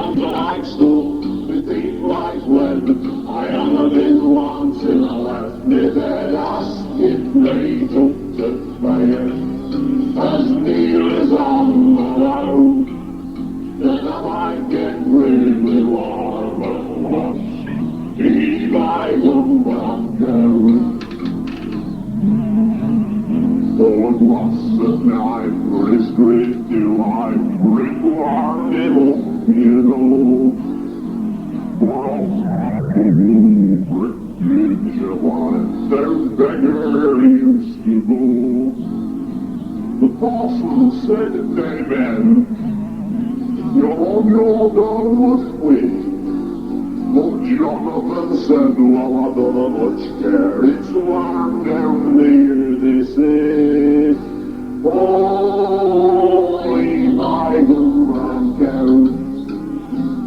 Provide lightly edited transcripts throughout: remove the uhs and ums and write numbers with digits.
am like stone, with deep like lead. I am a bit once in a left me bed, asking me to the fire. As near as I'm allowed, then I might get really warm at once. Be my good one, girl. Oh, it was the night for his great delight, bring one little, you know. For all bridge of life, their beggar used to go. The parson said, Amen, your done was quick. But Jonathan said, well, I don't know much care. It's warm down there, they say. Oh, heave my gun, brown cow.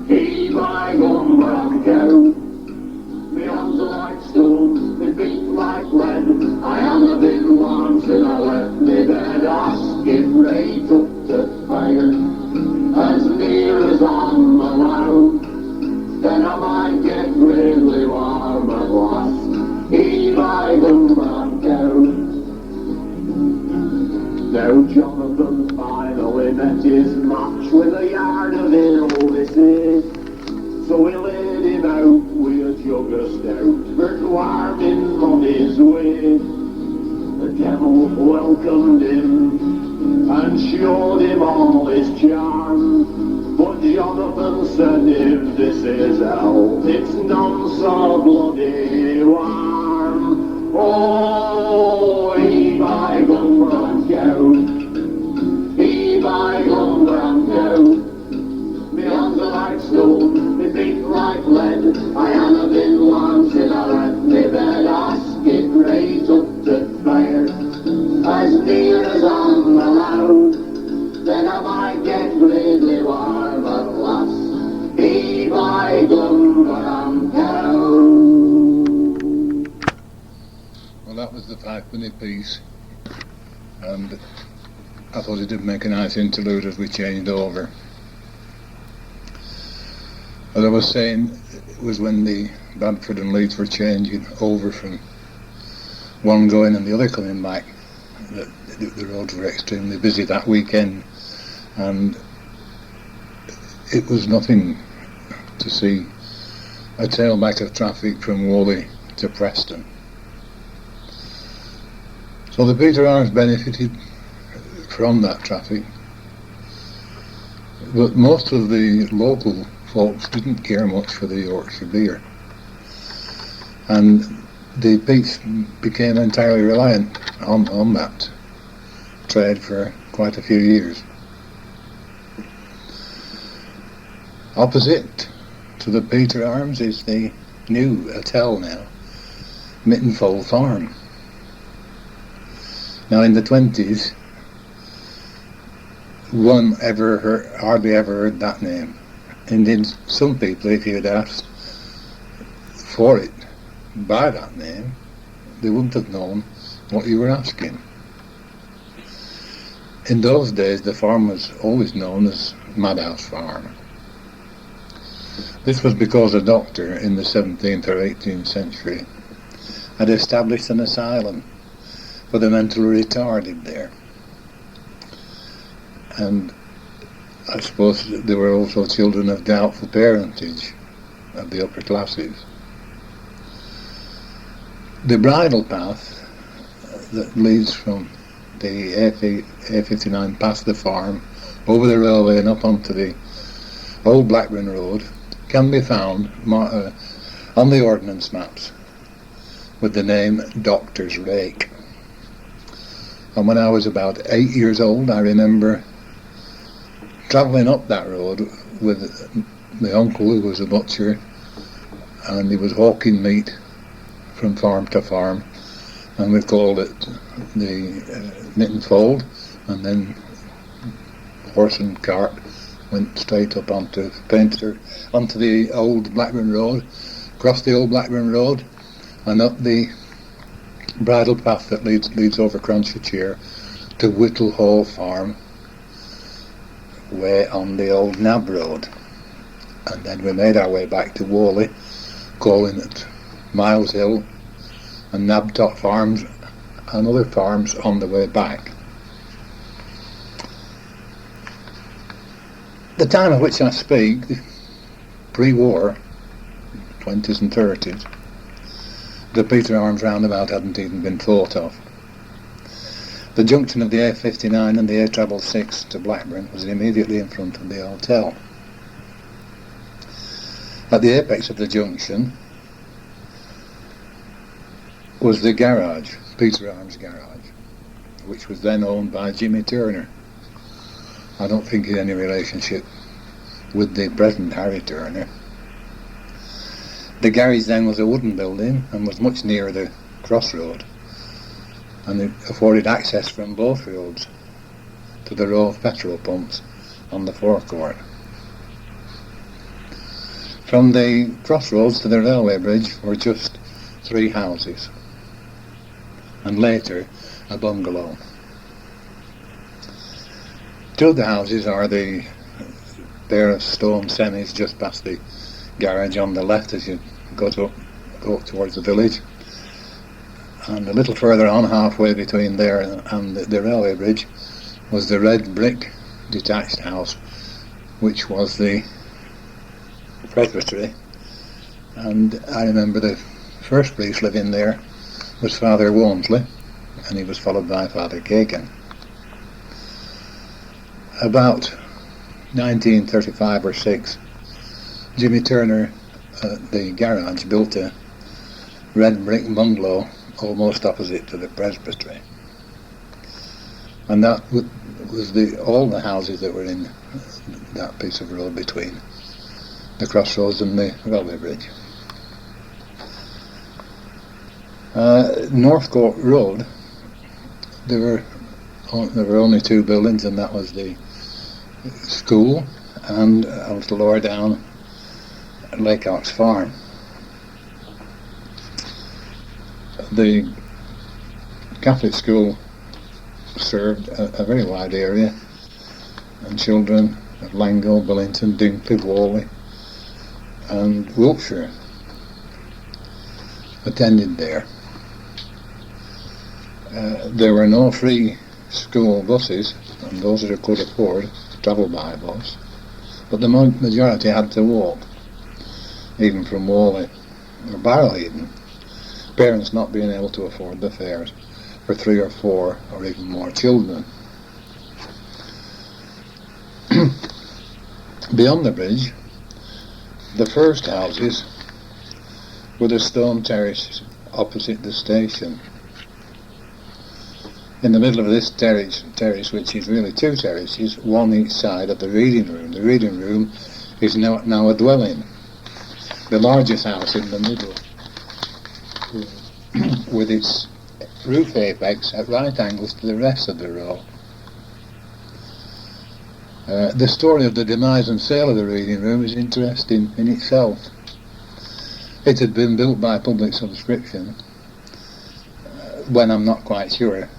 Heave my gun, brown cow. Me arms are like stone, me feet like lead. I am a big once and I left me bed, asking right up to fire. As near as I'm allowed, then I might get really warm at last. Heave I the brown cow. Now Jonathan finally met his match with a yard of ale, this is. So he laid him out with a jug of stout, for warming on his way. The devil welcomed him and showed him all his charm. But Jonathan said, if this is hell, it's none so bloody warm. Oh, heave I gun brown cow, heave I gun brown cow. Me arms are like stone, me feet like lead. I am a bit once and I left me bed, asking right up to fire. As near as I'm allowed, then I might get really warm at last. Heave I gun brown cow. Well, that was the 5-penny piece, and I thought it did make a nice interlude as we changed over. As I was saying, it was when the Bradford and Leeds were changing over from one going and the other coming back, that the roads were extremely busy that weekend, and it was nothing to see a tailback of traffic from Whalley to Preston. So the Peter Arms benefited from that traffic, but most of the local folks didn't care much for the Yorkshire beer, and the Peaks became entirely reliant on that trade for quite a few years. Opposite to the Peter Arms is the new hotel now, Mittenfold Farm. Now in the 20s, one hardly ever heard that name. Indeed, some people, if you had asked for it by that name, they wouldn't have known what you were asking. In those days, the farm was always known as Madhouse Farm. This was because a doctor in the 17th or 18th century had established an asylum for the mentally retarded there. And I suppose there were also children of doubtful parentage of the upper classes. The bridle path that leads from the A59 past the farm, over the railway and up onto the old Blackburn Road can be found on the ordnance maps with the name Doctor's Rake. And when I was about 8 years old, I remember travelling up that road with my uncle, who was a butcher, and he was hawking meat from farm to farm, and we called it the Mittenfold, and then horse and cart went straight up onto the old Blackburn Road, across the old Blackburn Road, and up the bridle path that leads over Cronshire to Whittle Hall Farm, way on the old Nab Road. and then we made our way back to Whalley, calling at Miles Hill and Nabtop Farms and other farms on the way back. The time of which I speak, pre-war, 20s and 30s, the Peter Arms roundabout hadn't even been thought of. The junction of the A59 and the A666 to Blackburn was immediately in front of the hotel. At the apex of the junction was the garage, Peter Arms garage, which was then owned by Jimmy Turner. I don't think he had any relationship with the present Harry Turner. The garage then was a wooden building and was much nearer the crossroad, and it afforded access from both roads to the row of petrol pumps on the forecourt. From the crossroads to the railway bridge were just 3 houses, and later a bungalow. 2 of the houses are the pair of stone semis just past the garage on the left as you go up towards the village, and a little further on, halfway between there and the railway bridge, was the red brick detached house, which was the presbytery. And I remember the first priest living there was Father Walmsley, and he was followed by Father Cagan. About 1935 or 6, Jimmy Turner at the garage built a red brick bungalow almost opposite to the presbytery, and that was all the houses that were in that piece of road between the crossroads and the railway bridge. Northcourt Road, there were only 2 buildings, and that was the school and a little lower down Lake Ox Farm. The Catholic school served a very wide area, and children of Langho, Billington, Dinkley, Whalley and Wiltshire attended there. There were no free school buses, and those that could afford travelled by bus, but the majority had to walk, even from Whalley or Barrowheaton, parents not being able to afford the fares for 3 or 4 or even more children. Beyond the bridge, the first houses were the stone terrace opposite the station. In the middle of this terrace, which is really 2 terraces, one each side of the reading room. The reading room is now a dwelling. The largest house in the middle, with its roof apex at right angles to the rest of the row. The story of the demise and sale of the reading room is interesting in itself. It had been built by public subscription, when I'm not quite sure,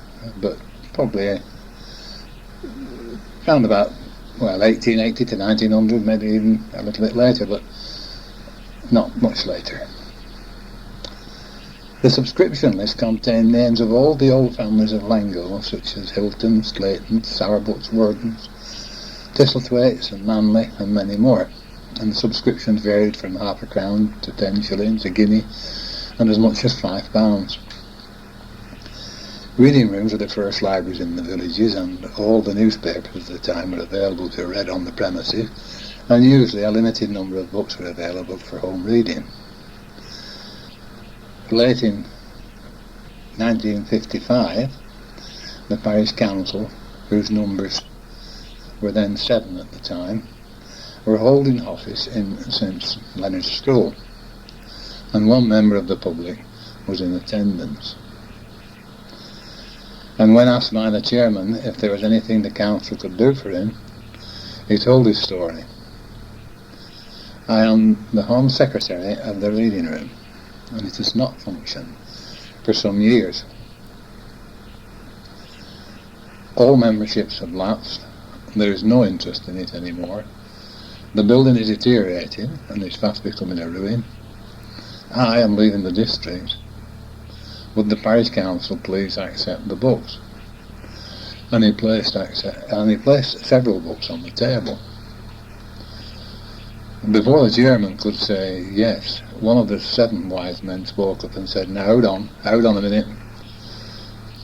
but probably around about 1880 to 1900, maybe even a little bit later, but not much later. The subscription list contained names of all the old families of Langho, such as Hilton, Slayton, Sowerbutts, Wordens, Thistlethwaites and Manley, and many more, and the subscriptions varied from half a crown to 10 shillings, a guinea, and as much as £5. Reading rooms were the first libraries in the villages, and all the newspapers at the time were available to be read on the premises, and usually a limited number of books were available for home reading. Late in 1955, the parish council, whose numbers were then 7 at the time, were holding office in St Leonard's School, and one member of the public was in attendance. And when asked by the chairman if there was anything the council could do for him, he told his story. I am the Home Secretary of the reading room, and it has not functioned for some years. All memberships have lapsed. There is no interest in it anymore, The building is deteriorating and is fast becoming a ruin. I am leaving the district. Would the parish council please accept the books? And he placed several books on the table. Before the chairman could say yes, one of the 7 wise men spoke up and said, "Now hold on a minute.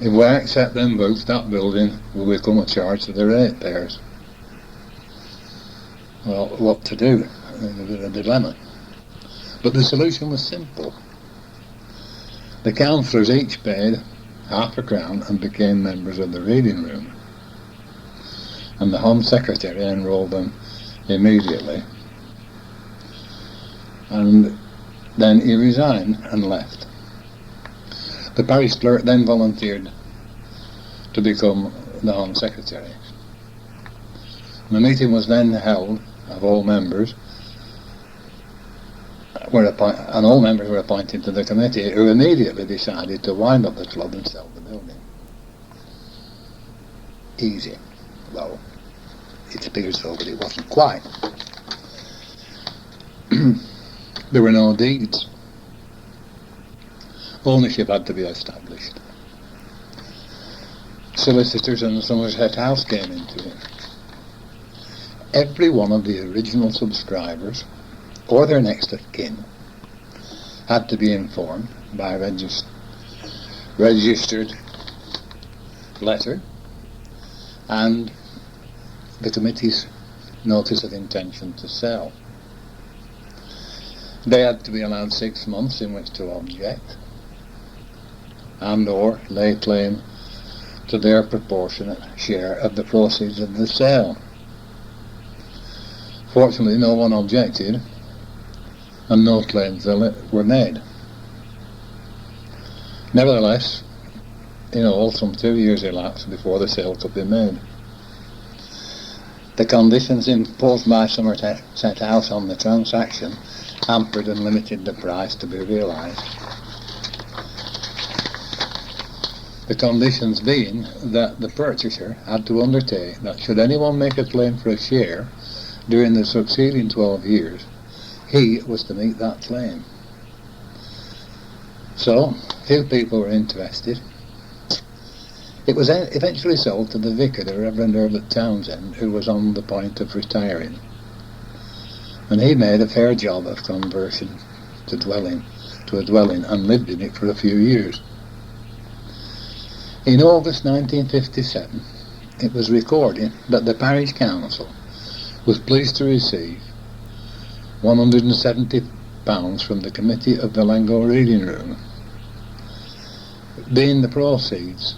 If we accept them books, that building will become a charge to the ratepayers." Well, what to do? A dilemma. But the solution was simple. The councillors each paid £0.50 and became members of the reading room. And the Home Secretary enrolled them immediately. And then he resigned and left. The parish clerk then volunteered to become the Home Secretary. The meeting was then held of all members, and all members were appointed to the committee, who immediately decided to wind up the club and sell the building. Easy. Well, it appears so, but it wasn't quite. There were no deeds. Ownership had to be established. Solicitors and Somerset House came into it. Every one of the original subscribers or their next of kin had to be informed by a registered letter and the committee's notice of intention to sell. They had to be allowed 6 months in which to object and or lay claim to their proportionate share of the proceeds of the sale. Fortunately, no one objected and no claims were made. Nevertheless, in all, some 2 years elapsed before the sale could be made. The conditions imposed by Somerset House on the transaction hampered and limited the price to be realised. The conditions being that the purchaser had to undertake that should anyone make a claim for a share during the succeeding 12 years, he was to meet that claim. So, few people were interested. It was eventually sold to the vicar, the Reverend Herbert Townsend, who was on the point of retiring. And he made a fair job of conversion to a dwelling and lived in it for a few years. In August 1957, it was recorded that the parish council was pleased to receive £170 from the committee of the Langho Reading Room, being the proceeds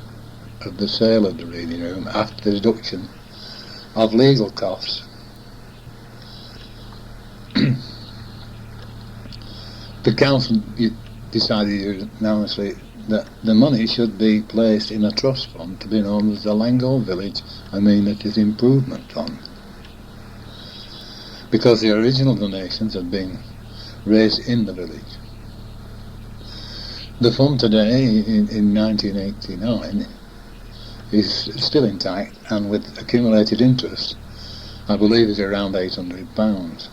of the sale of the reading room after the deduction of legal costs. The council decided unanimously that the money should be placed in a trust fund to be known as the Langho Village Amenities Improvement Fund, because the original donations had been raised in the village. The fund today, in 1989, is still intact, and with accumulated interest, I believe is around £800.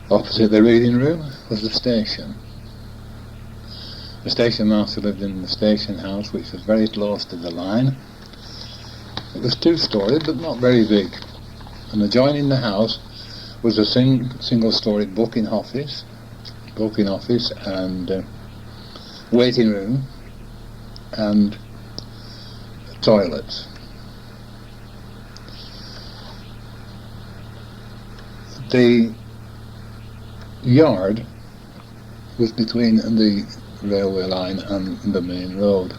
Opposite the reading room was the station. The station master lived in the station house, which was very close to the line. It was 2-storied, but not very big. And adjoining the house was a single-storied booking office and waiting room and toilets. The yard was between the railway line and the main road,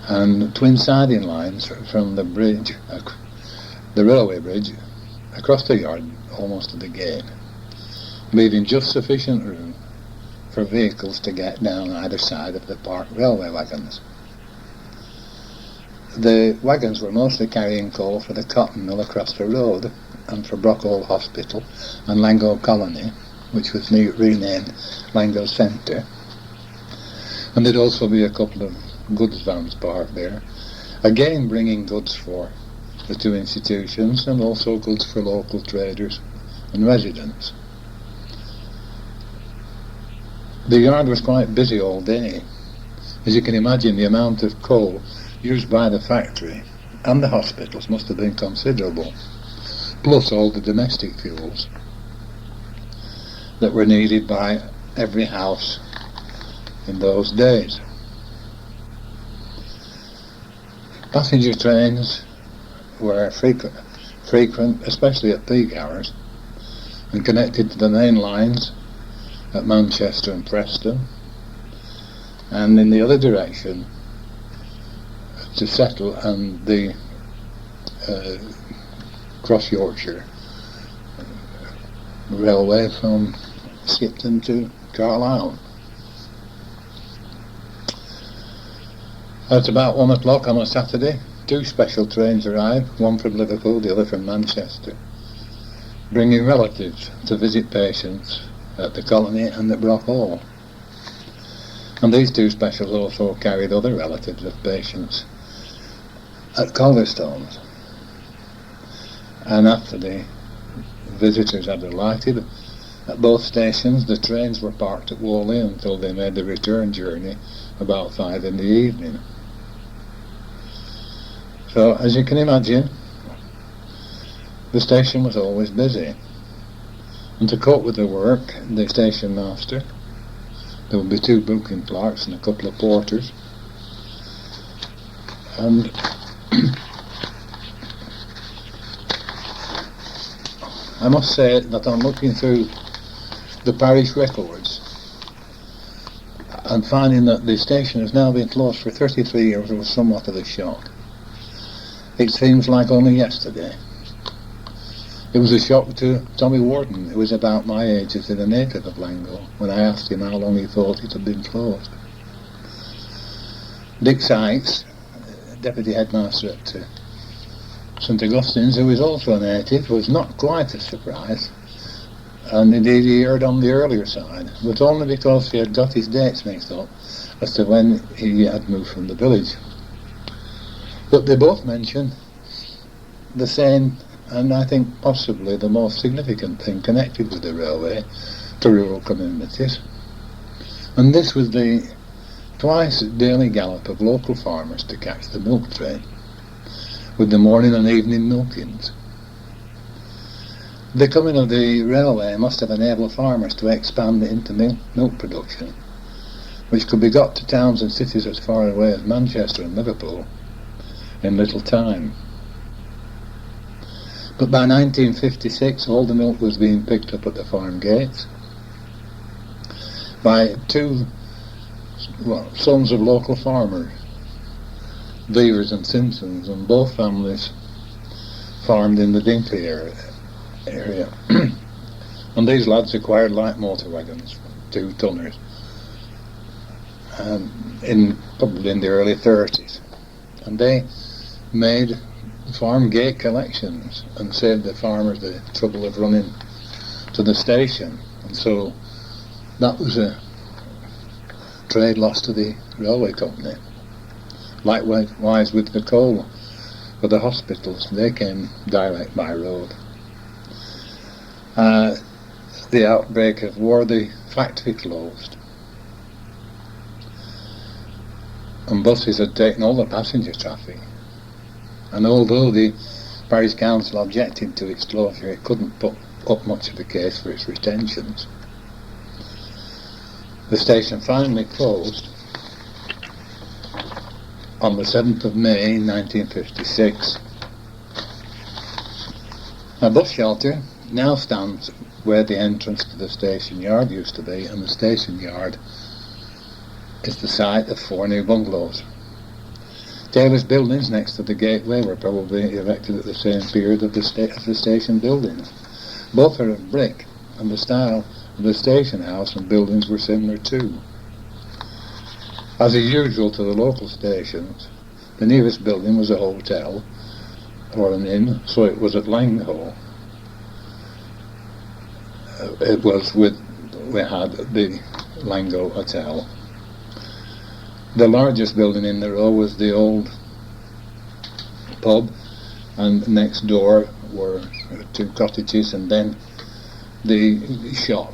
and twin siding lines from the bridge, the railway bridge, across the yard almost to the gate, leaving just sufficient room for vehicles to get down either side of the parked railway wagons. The wagons were mostly carrying coal for the cotton mill across the road and for Brockhall Hospital and Langho Colony, which was renamed Langho Centre. And there'd also be a couple of goods vans parked there, again bringing goods for the two institutions, and also goods for local traders and residents. The yard was quite busy all day. As you can imagine, the amount of coal used by the factory and the hospitals must have been considerable, plus all the domestic fuels that were needed by every house in those days. Passenger trains were frequent, especially at peak hours, and connected to the main lines at Manchester and Preston, and in the other direction to Settle and the Cross Yorkshire Railway from Skipton to Carlisle. At about 1 o'clock on a Saturday, two special trains arrived, one from Liverpool, the other from Manchester, bringing relatives to visit patients at the colony and at Brock Hall. And these two specials also carried other relatives of patients at Calderstones. And after the visitors had alighted at both stations, the trains were parked at Whalley until they made the return journey about 5 in the evening. So, as you can imagine, the station was always busy. And to cope with the work, the station master, there would be 2 booking clerks and a couple of porters. And I must say that on looking through the parish records and finding that the station has now been closed for 33 years was somewhat of a shock. It seems like only yesterday. It was a shock to Tommy Warden, who was about my age as a native of Langho, when I asked him how long he thought it had been closed. Dick Sykes, deputy headmaster at St Augustine's, who was also a native, was not quite as surprised, and indeed he erred on the earlier side, but only because he had got his dates mixed up as to when he had moved from the village. But they both mention the same, and I think possibly the most significant thing connected with the railway to rural communities, and this was the twice daily gallop of local farmers to catch the milk train, with the morning and evening milkings. The coming of the railway must have enabled farmers to expand into milk production, which could be got to towns and cities as far away as Manchester and Liverpool in little time. But by 1956 all the milk was being picked up at the farm gates by 2 sons of local farmers, Beavers and Simpsons, and both families farmed in the Dinkley area. And these lads acquired light motor wagons, 2-tonners, probably in the early 30s, and they made farm gate collections and saved the farmers the trouble of running to the station, and so that was a trade loss to the railway company. Likewise with the coal for the hospitals, they came direct by road. The outbreak of war, the factory closed, and buses had taken all the passenger traffic, and although the parish council objected to its closure, it couldn't put up much of a case for its retentions. The station finally closed on the 7th of May 1956. A bus shelter now stands where the entrance to the station yard used to be, and the station yard is the site of 4 new bungalows. Taylor's buildings next to the gateway were probably erected at the same period as the station buildings. Both are of brick, and the style of the station house and buildings were similar too. As is usual to the local stations, the nearest building was a hotel or an inn, so it was at Langho. We had the Langho Hotel. The largest building in the row was the old pub, and next door were 2 cottages, and then the shop,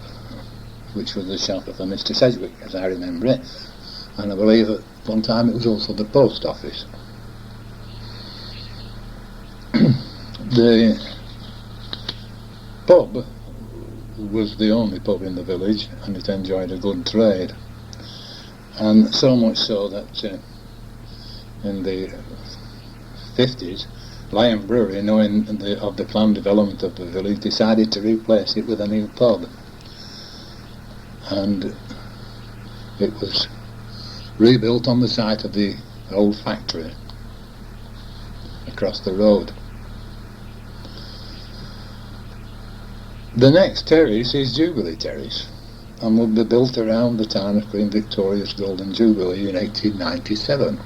which was the shop of a Mr. Sedgwick, as I remember it, and I believe at one time it was also the post office. The pub was the only pub in the village, and it enjoyed a good trade, and so much so that in the 50s, Lion Brewery, knowing of the planned development of the village, decided to replace it with a new pub, and it was rebuilt on the site of the old factory across the road. The next terrace is Jubilee Terrace, and will be built around the time of Queen Victoria's Golden Jubilee in 1897.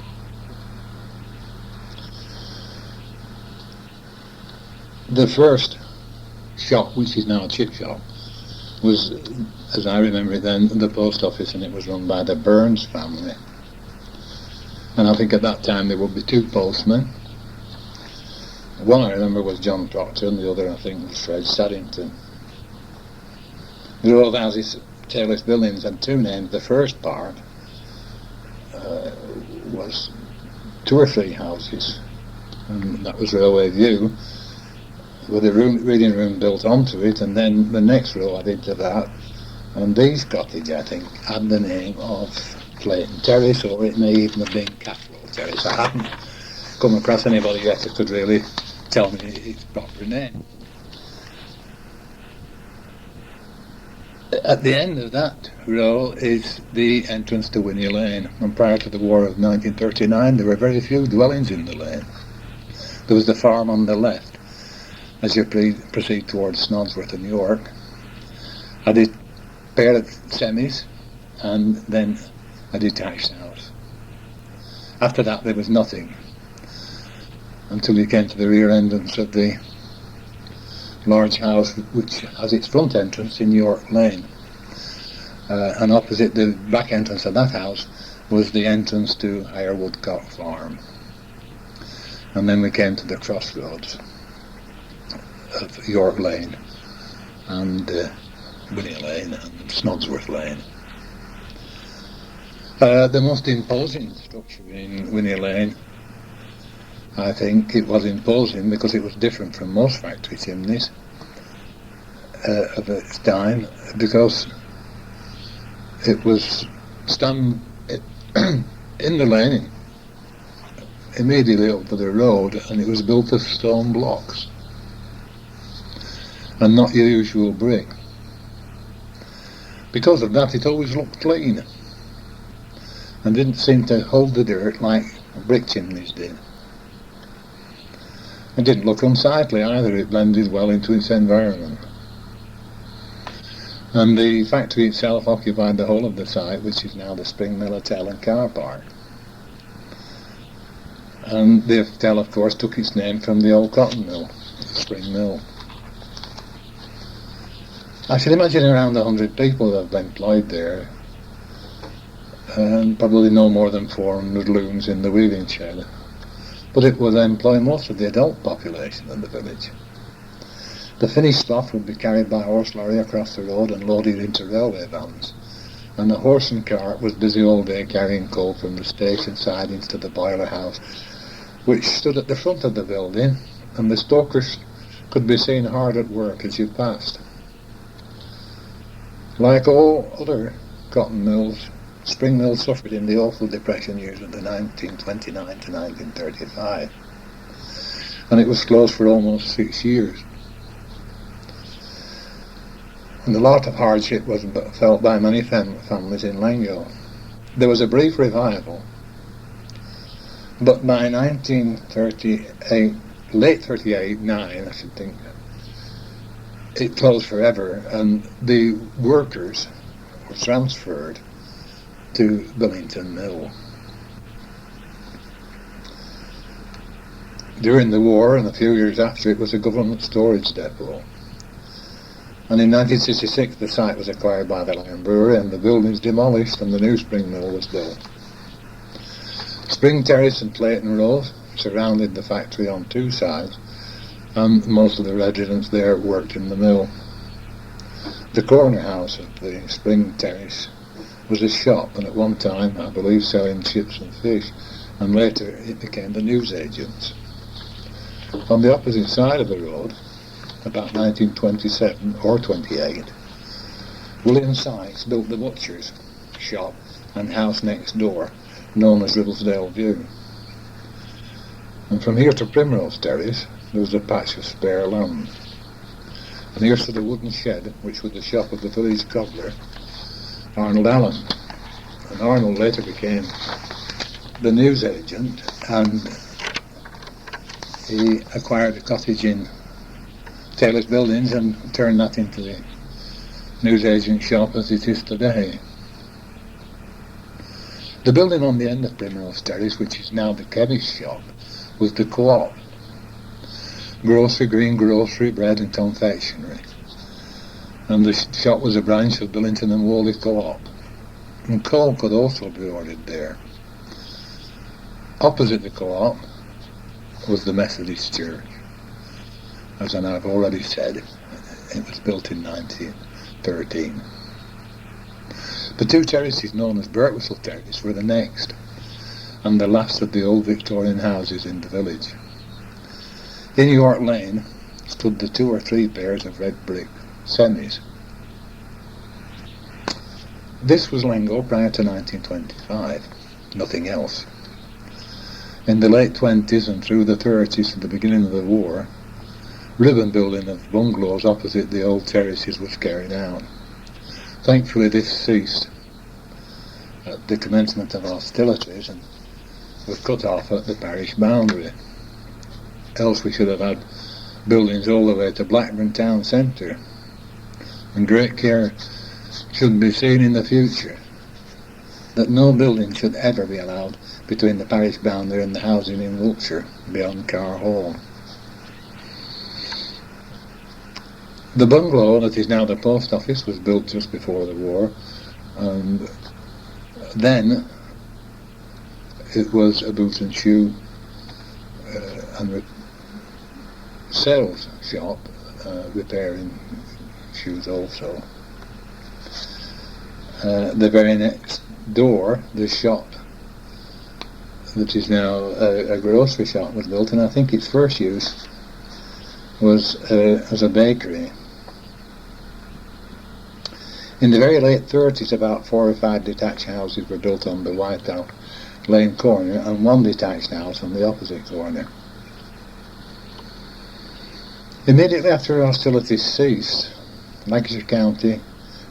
The first shop, which is now a chip shop, was, as I remember it then, the post office, and it was run by the Burns family. And I think at that time there would be 2 postmen. One I remember was John Proctor, and the other I think was Fred Saddington. The old houses, Taylor's Buildings, had 2 names. The first part was 2 or 3 houses, and that was Railway View, with a reading room built onto it, and then the next row added to that, and these cottages, I think, had the name of Clayton Terrace, or it may even have been Castle Terrace. I haven't come across anybody yet who could really tell me its proper name. At the end of that row is the entrance to Winnie Lane, and prior to the War of 1939 there were very few dwellings in the lane. There was the farm on the left as you proceed towards Snodsworth and York, had a pair of semis and then a detached house. After that there was nothing until you came to the rear entrance of the large house which has its front entrance in York Lane, and opposite the back entrance of that house was the entrance to Higher Woodcock Farm, and then we came to the crossroads of York Lane and Winnie Lane and Snodsworth Lane. The most imposing structure in Winnie Lane, I think it was imposing because it was different from most factory chimneys of its time, because it was stand in the lane immediately over the road, and it was built of stone blocks and not your usual brick. Because of that it always looked clean and didn't seem to hold the dirt like brick chimneys did. It didn't look unsightly either, it blended well into its environment. And the factory itself occupied the whole of the site, which is now the Spring Mill Hotel and Car Park. And the hotel, of course, took its name from the old cotton mill, the Spring Mill. I should imagine around 100 people have been employed there, and probably no more than 400 looms in the weaving shed. But it would employ most of the adult population in the village. The finished stuff would be carried by horse lorry across the road and loaded into railway vans, and the horse and cart was busy all day carrying coal from the station sidings to the boiler house, which stood at the front of the building, and the stokers could be seen hard at work as you passed. Like all other cotton mills, Spring Mill suffered in the awful depression years of the 1929 to 1935, and it was closed for almost 6 years. And a lot of hardship was felt by many families in Langho. There was a brief revival, but by 1938, late 38-9, I should think, it closed forever, and the workers were transferred to Billington Mill. During the war and a few years after, it was a government storage depot. And in 1966 the site was acquired by the Lion Brewery and the buildings demolished and the new Spring Mill was built. Spring Terrace and Clayton Road surrounded the factory on two sides, and most of the residents there worked in the mill. The corner house of the spring terrace was a shop, and at one time, I believe, selling chips and fish, and later it became the newsagents. On the opposite side of the road, about 1927 or 28, William Sykes built the butcher's shop and house next door, known as Ribblesdale View. And from here to Primrose Terrace, there was a patch of spare land. And here stood a wooden shed, which was the shop of the village cobbler, Arnold Allen. And Arnold later became the newsagent, and he acquired a cottage in Taylor's Buildings and turned that into the newsagent shop as it is today. The building on the end of Primrose Terrace, which is now the chemist shop, was the Co-op. Grocery, greengrocery, bread and confectionery. And the shop was a branch of Billington and Whalley Co-op. And coal could also be ordered there. Opposite the Co-op was the Methodist Church. As I've already said, it was built in 1913. The two terraces known as Birtwhistle Terrace were the next, and the last of the old Victorian houses in the village. In York Lane stood the 2 or 3 pairs of red brick semis. This was Langho prior to 1925, nothing else. In the late 20s and through the 30s to the beginning of the war, ribbon building of bungalows opposite the old terraces was carried out. Thankfully this ceased at the commencement of hostilities and was cut off at the parish boundary. Else we should have had buildings all the way to Blackburn town centre. And great care should be seen in the future that no building should ever be allowed between the parish boundary and the housing in Wiltshire beyond Carr Hall. The bungalow that is now the post office was built just before the war, and then it was a boot and shoe and sales shop, repairing shoes also. The very next door, the shop that is now a grocery shop was built, and I think its first use was as a bakery. In the very late 30s, about 4 or 5 detached houses were built on the Whiteout Lane corner, and 1 detached house on the opposite corner. Immediately after hostilities ceased, Lancashire County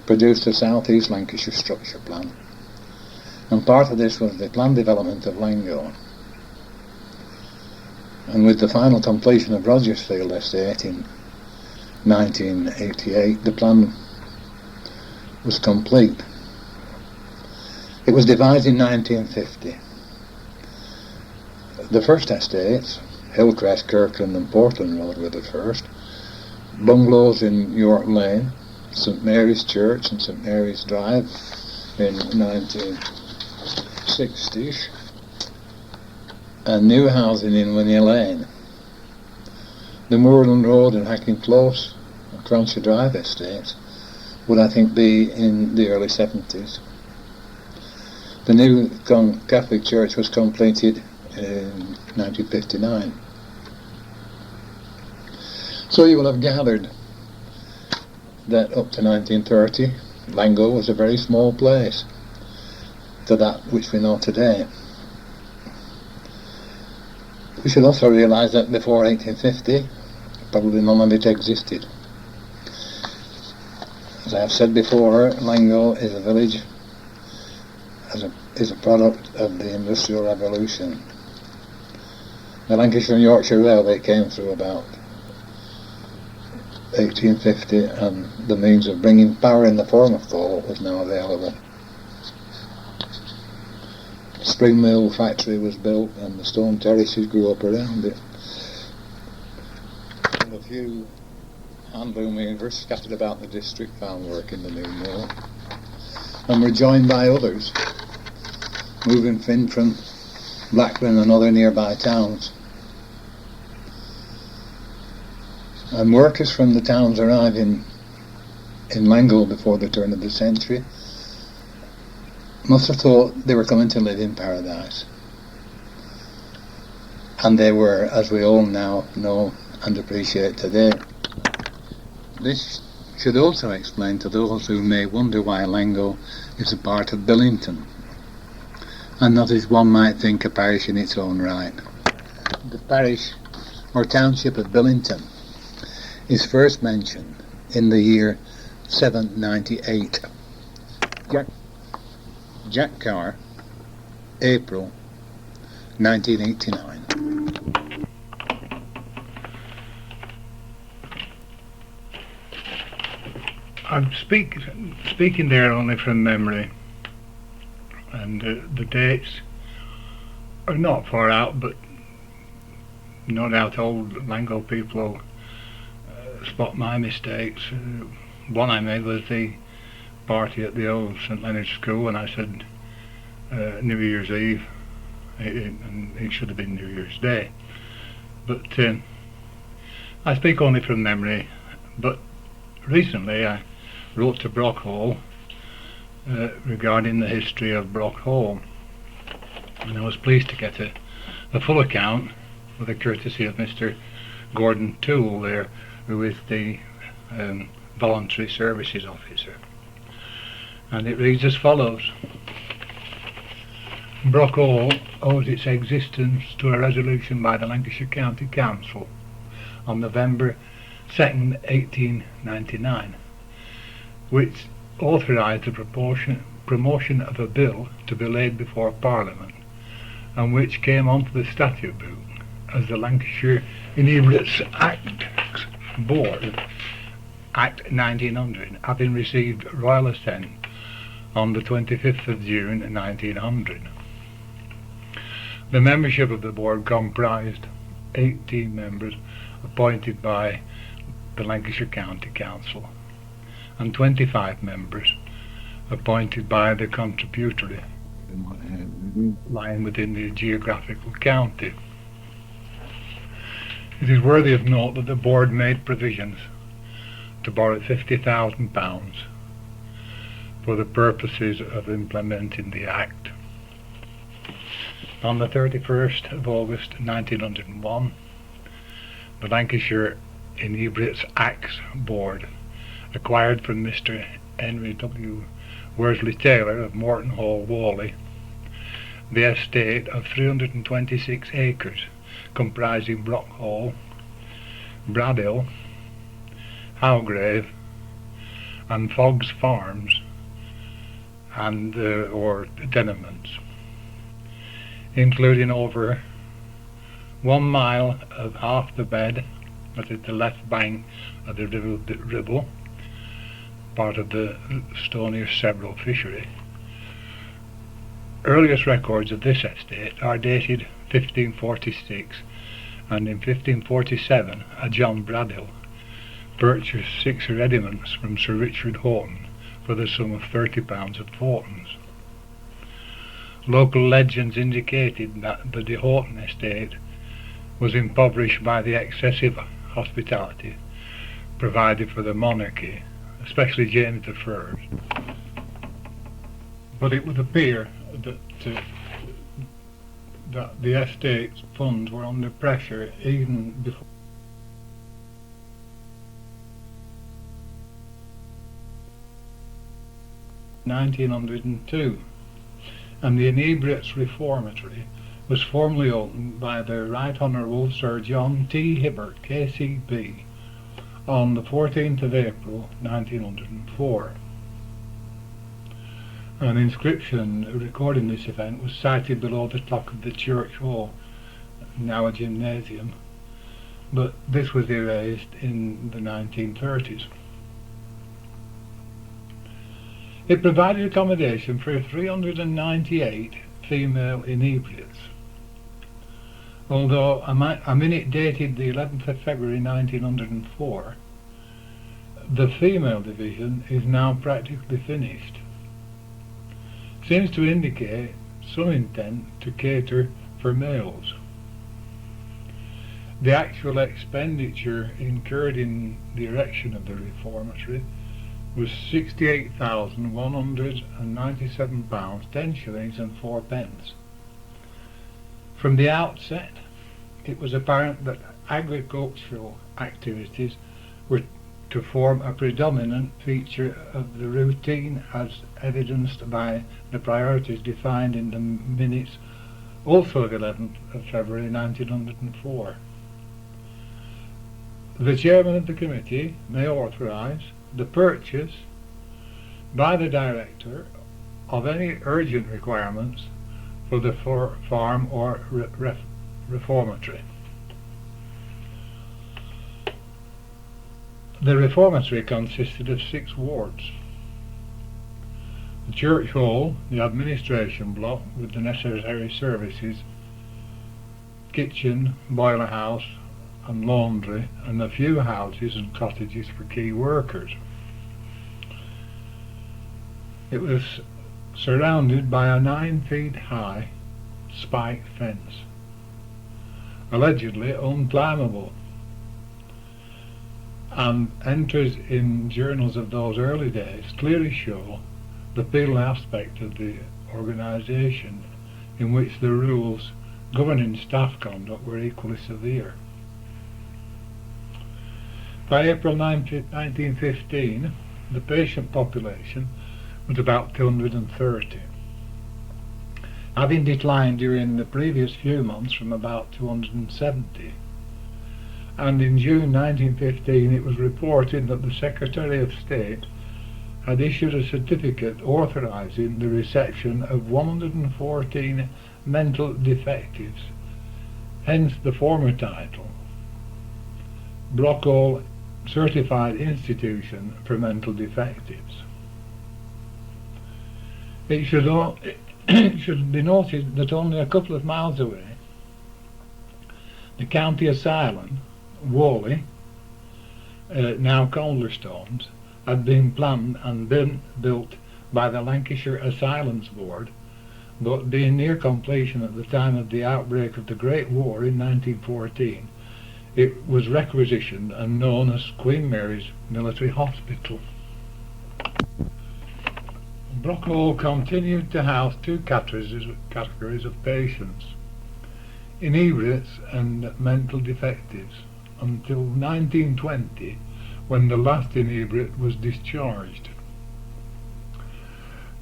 produced a South East Lancashire structure plan, and part of this was the planned development of Langho. And with the final completion of Rogersfield Estate in 1988, the plan was complete. It was devised in 1950. The first estates, Hillcrest, Kirkland and Portland Road, were the first. Bungalows in York Lane, St Mary's Church and St Mary's Drive in 1960s, and new housing in Winnie Lane. The Moorland Road and Hacking Close and Croucher Drive estates would, I think, be in the early 70s. The new Catholic Church was completed in 1959. So you will have gathered that up to 1930, Langho was a very small place to that which we know today. We should also realise that before 1850, probably none of it existed. As I have said before, Langho is a village, is a product of the Industrial Revolution. The Lancashire and Yorkshire Railway came through about 1850, and the means of bringing power in the form of coal was now available. The spring mill factory was built and the stone terraces grew up around it. And a few handloom weavers scattered about the district found work in the new mill, and were joined by others moving in from Blackburn and other nearby towns. And workers from the towns arrived in Langho before the turn of the century must have thought they were coming to live in paradise. And they were, as we all now know and appreciate today. This should also explain to those who may wonder why Langho is a part of Billington, and not, as one might think, a parish in its own right. The parish or township of Billington is first mentioned in the year 798. Jack Carr, April 1989. I'm speaking there only from memory, and the dates are not far out, but no doubt old Langho people will spot my mistakes. One I made was the party at the old St Leonard's School, and I said New Year's Eve, and it should have been New Year's Day. But I speak only from memory. But recently I wrote to Brock Hall regarding the history of Brock Hall, and I was pleased to get a full account with the courtesy of Mr. Gordon Toole there, who is the voluntary services officer. And it reads as follows. Brock Hall owes its existence to a resolution by the Lancashire County Council on November 2nd, 1899, which authorised the promotion of a bill to be laid before Parliament, and which came onto the statute book as the Lancashire Inebriates Acts Board, Act 1900, having received royal assent on the 25th of June 1900. The membership of the board comprised 18 members appointed by the Lancashire County Council and 25 members appointed by the contributory lying within the geographical county. It is worthy of note that the board made provisions to borrow £50,000 for the purposes of implementing the Act. On the 31st of August 1901, the Lancashire Inebriates Acts Board acquired from Mr. Henry W. Worsley Taylor of Morton Hall, Whalley, the estate of 326 acres comprising Brock Hall, Bradhill, Howgrave and Fogg's Farms and or tenements, including over 1 mile of half the bed, that is the left bank of the Ribble, part of the Stonier Several fishery. Earliest records of this estate are dated 1546, and in 1547 a John Bradhill purchased 6 rediments from Sir Richard Horton for the sum of £30 at Horton's. Local legends indicated that the De Horton estate was impoverished by the excessive hospitality provided for the monarchy, especially James I. But it would appear that the estate's funds were under pressure even before 1902, and the Inebriates Reformatory was formally opened by the Right Honourable Sir John T. Hibbert, KCB, on the 14th of April 1904. An inscription recording this event was sited below the clock of the church hall, now a gymnasium, but this was erased in the 1930s. It provided accommodation for 398 female inebriates, although a minute dated the 11th of February 1904, the female division is now practically finished. Seems to indicate some intent to cater for males. The actual expenditure incurred in the erection of the reformatory was £68,197, 10 shillings and 4 pence. From the outset, it was apparent that agricultural activities were to form a predominant feature of the routine, as evidenced by the priorities defined in the minutes, also of 11th of February 1904. The chairman of the committee may authorise the purchase by the director of any urgent requirements for the farm or reformatory. The reformatory consisted of 6 wards. The church hall, the administration block with the necessary services, kitchen, boiler house and laundry, and a few houses and cottages for key workers. It was surrounded by a 9 feet high spike fence, allegedly unclimbable, and entries in journals of those early days clearly show the penal aspect of the organisation, in which the rules governing staff conduct were equally severe. By April 1915, the patient population was about 230, having declined during the previous few months from about 270. And in June 1915 it was reported that the Secretary of State had issued a certificate authorising the reception of 114 mental defectives, hence the former title, Brockhall Certified Institution for Mental Defectives. It should be noted that only a couple of miles away, the county asylum, Whalley, now Calderstones, had been planned and been built by the Lancashire Asylums Board, but being near completion at the time of the outbreak of the Great War in 1914, it was requisitioned and known as Queen Mary's Military Hospital. Brockhall continued to house 2 categories of patients, inebriates and mental defectives, until 1920, when the last inebriate was discharged.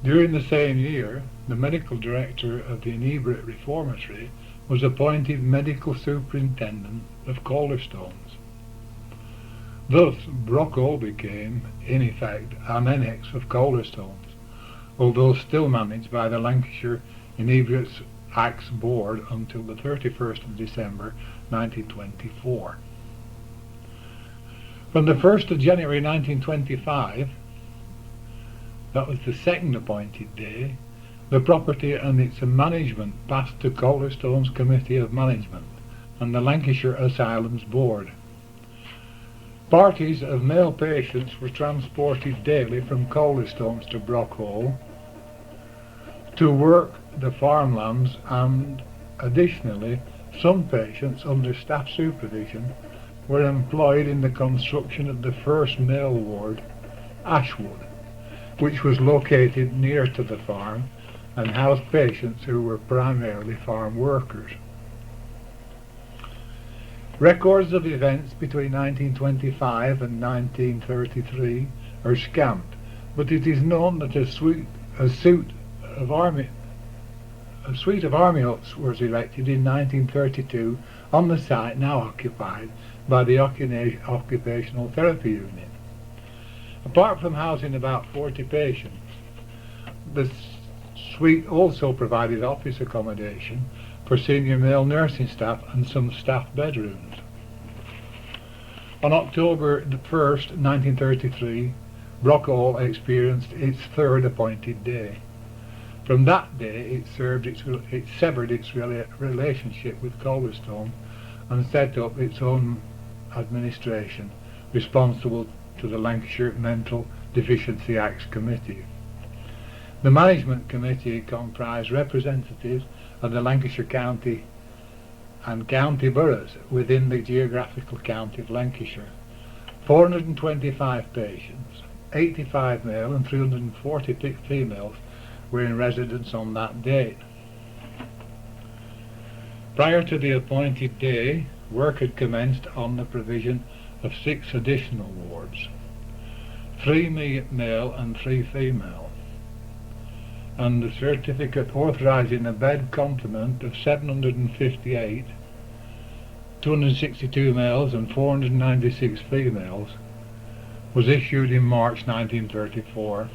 During the same year, the medical director of the inebriate reformatory was appointed medical superintendent of Calderstones. Thus, Brockhall became, in effect, an annex of Calderstones, although still managed by the Lancashire Inebriates Acts Board until the 31st of December 1924. From the 1st of January 1925, that was the second appointed day, the property and its management passed to Calderstones Committee of Management and the Lancashire Asylums Board. Parties of male patients were transported daily from Calderstones to Brockhall to work the farmlands, and additionally some patients under staff supervision were employed in the construction of the first male ward, Ashwood, which was located near to the farm and housed patients who were primarily farm workers. Records of events between 1925 and 1933 are scant, but it is known that a suite of army huts was erected in 1932 on the site now occupied by the Occupational Therapy Unit. Apart from housing about 40 patients, the suite also provided office accommodation for senior male nursing staff and some staff bedrooms. On October 1st, 1933, Brockhall experienced its 3rd appointed day. From that day, it severed its relationship with Calderstone and set up its own administration, responsible to the Lancashire Mental Deficiency Acts Committee. The Management Committee comprised representatives of the Lancashire County and county boroughs within the geographical county of Lancashire. 425 patients, 85 male and 340 females, were in residence on that date. Prior to the appointed day, work had commenced on the provision of 6 additional wards, 3 male and 3 female, and the certificate authorising a bed complement of 758, 262 males and 496 females was issued in March 1934.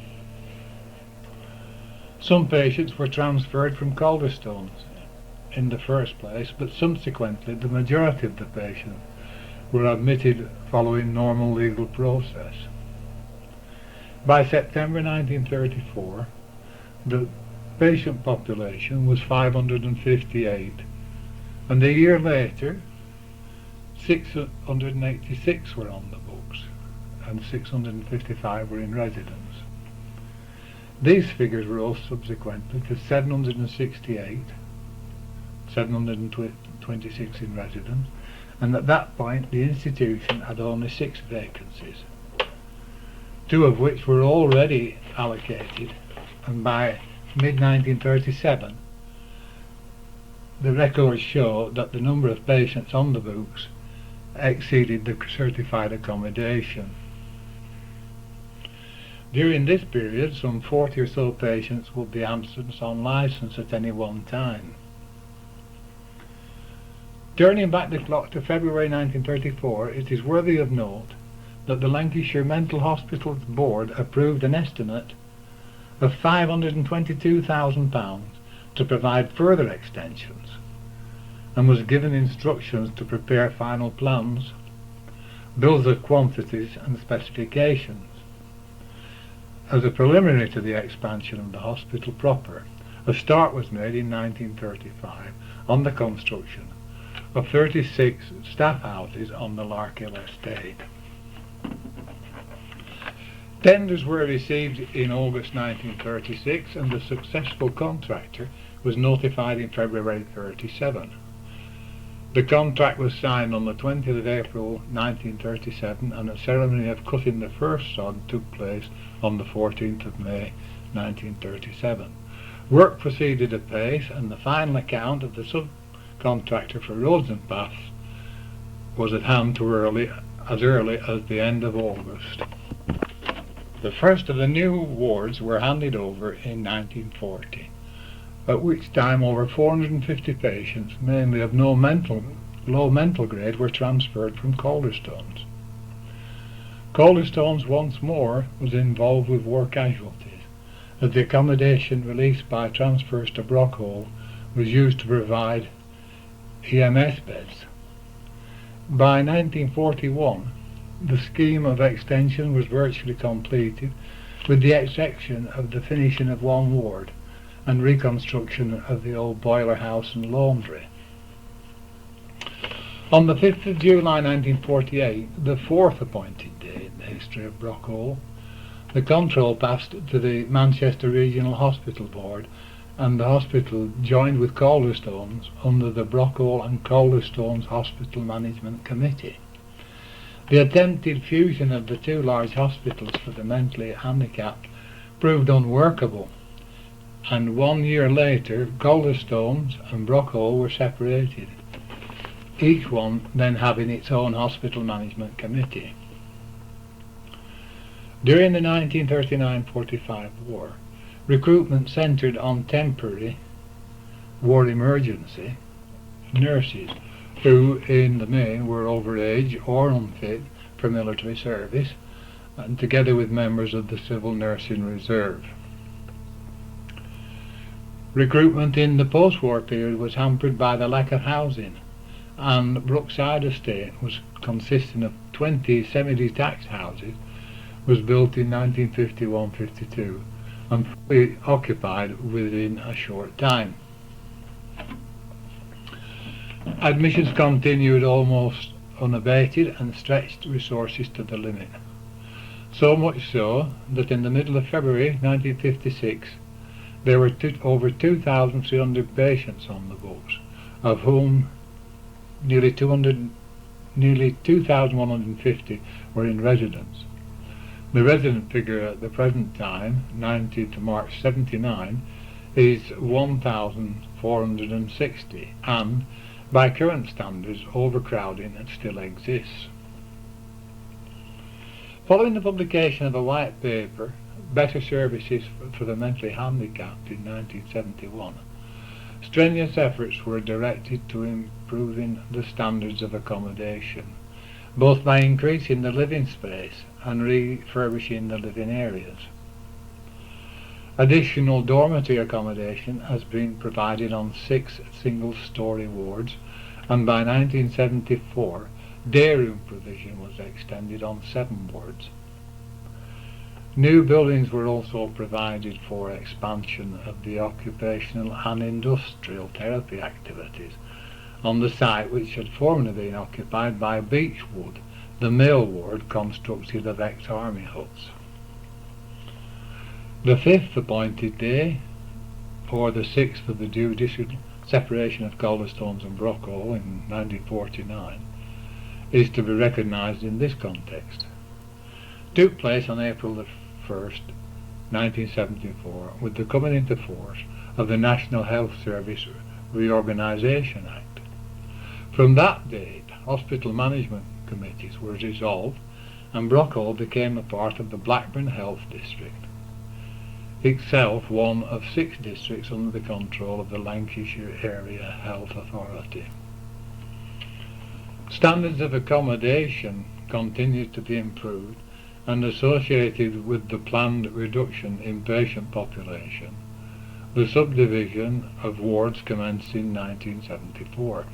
Some patients were transferred from Calderstones in the first place, but subsequently the majority of the patients were admitted following normal legal process. By September 1934, the patient population was 558, and a year later 686 were on the books and 655 were in residence. These figures rose subsequently to 768, 726 in residence, and at that point the institution had only 6 vacancies, 2 of which were already allocated, and by mid-1937 the records show that the number of patients on the books exceeded the certified accommodation. During this period, some 40 or so patients would be absent on licence at any one time. Turning back the clock to February 1934, it is worthy of note that the Lancashire Mental Hospitals Board approved an estimate of £522,000 to provide further extensions, and was given instructions to prepare final plans, bills of quantities and specifications. As a preliminary to the expansion of the hospital proper, a start was made in 1935 on the construction of 36 staff houses on the Larkhill estate. Tenders were received in August 1936 and the successful contractor was notified in February 1937. The contract was signed on the 20th of April 1937 and a ceremony of cutting the first sod took place on the 14th of May 1937. Work proceeded apace and the final account of the subcontractor for roads and paths was at hand as early as the end of August. The first of the new wards were handed over in 1940, at which time over 450 patients, mainly of low mental grade, were transferred from Calderstones. Calderstones once more was involved with war casualties, as the accommodation released by transfers to Brockhall was used to provide EMS beds. By 1941, the scheme of extension was virtually completed, with the exception of the finishing of one ward and reconstruction of the old boiler house and laundry. On the 5th of July 1948, the 4th appointed day in the history of Brockhall, the control passed to the Manchester Regional Hospital Board, and the hospital joined with Calderstones under the Brockhall and Calderstones Hospital Management Committee. The attempted fusion of the 2 large hospitals for the mentally handicapped proved unworkable, and 1 year later Calderstones and Brockhall were separated, each one then having its own hospital management committee. During the 1939-45 war, recruitment centred on temporary war emergency nurses who in the main were over age or unfit for military service, and together with members of the Civil Nursing Reserve. Recruitment in the post-war period was hampered by the lack of housing, and Brookside Estate, was consisting of 20 semi-detached houses, was built in 1951-52 and fully occupied within a short time. Admissions continued almost unabated and stretched resources to the limit. So much so that in the middle of February 1956 there were over 2,300 patients on the books, of whom nearly 2,150 were in residence. The resident figure at the present time, 19th of March 79, is 1,460, and by current standards overcrowding still exists. Following the publication of a white paper, Better Services for the Mentally Handicapped in 1971, strenuous efforts were directed to improving the standards of accommodation, both by increasing the living space and refurbishing the living areas. Additional dormitory accommodation has been provided on 6 single-story wards, and by 1974 day room provision was extended on 7 wards. New buildings were also provided for expansion of the occupational and industrial therapy activities on the site which had formerly been occupied by Beechwood, the male ward constructed of ex-army huts. The 5th appointed day, or the 6th of the judicial separation of Calderstones and Brockhall in 1949, is to be recognised in this context. Took place on April the 1st, 1974, with the coming into force of the National Health Service Reorganisation Act. From that date, hospital management committees were dissolved, and Brockhall became a part of the Blackburn Health District, itself one of 6 districts under the control of the Lancashire Area Health Authority. Standards of accommodation continued to be improved, and associated with the planned reduction in patient population, the subdivision of wards commenced in 1974.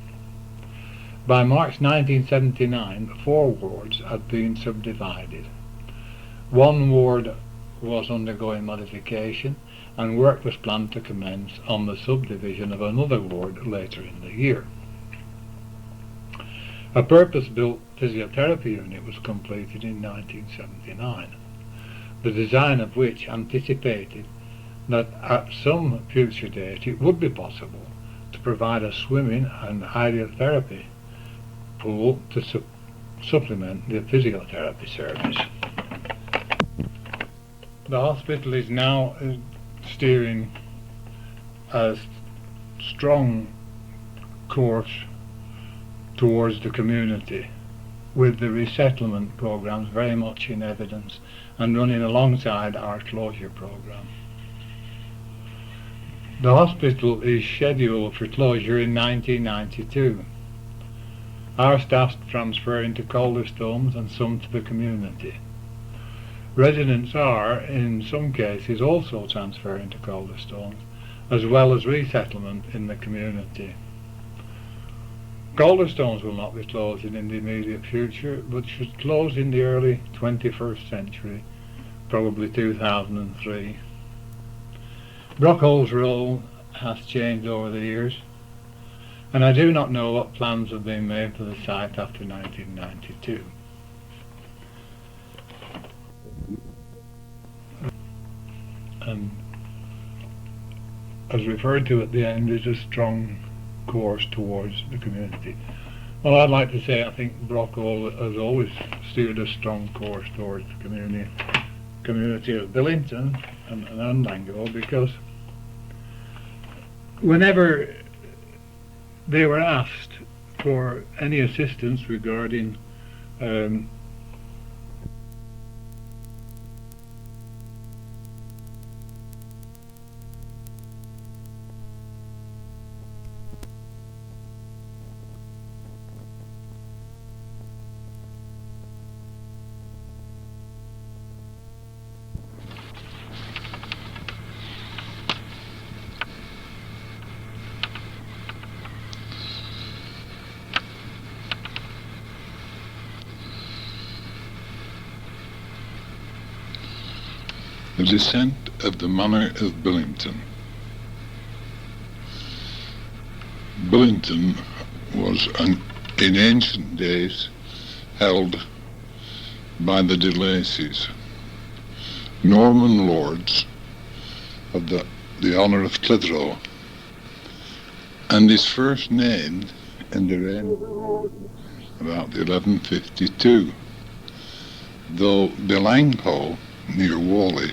By March 1979, 4 wards had been subdivided. 1 ward was undergoing modification, and work was planned to commence on the subdivision of another ward later in the year. A purpose-built physiotherapy unit was completed in 1979, the design of which anticipated that at some future date it would be possible to provide a swimming and hydrotherapy pool to supplement the physiotherapy service. The hospital is now steering a strong course towards the community, with the resettlement programs very much in evidence and running alongside our closure program. The hospital is scheduled for closure in 1992. Our staff transferring to Calderstones and some to the community. Residents are, in some cases, also transferring to Calderstones, as well as resettlement in the community. Calderstones will not be closing in the immediate future, but should close in the early 21st century, probably 2003. Brockhall's role has changed over the years, and I do not know what plans have been made for the site after 1992. And as referred to at the end, is a strong course towards the community. Well, I'd like to say I think Brockhall has always steered a strong course towards the community of Billington and Langho, because whenever they were asked for any assistance regarding The descent of the manor of Billington. Billington was in ancient days held by the de Lacys, Norman lords of the honour of Clitheroe, and is first named in the reign about 1152, though Langho, near Whalley,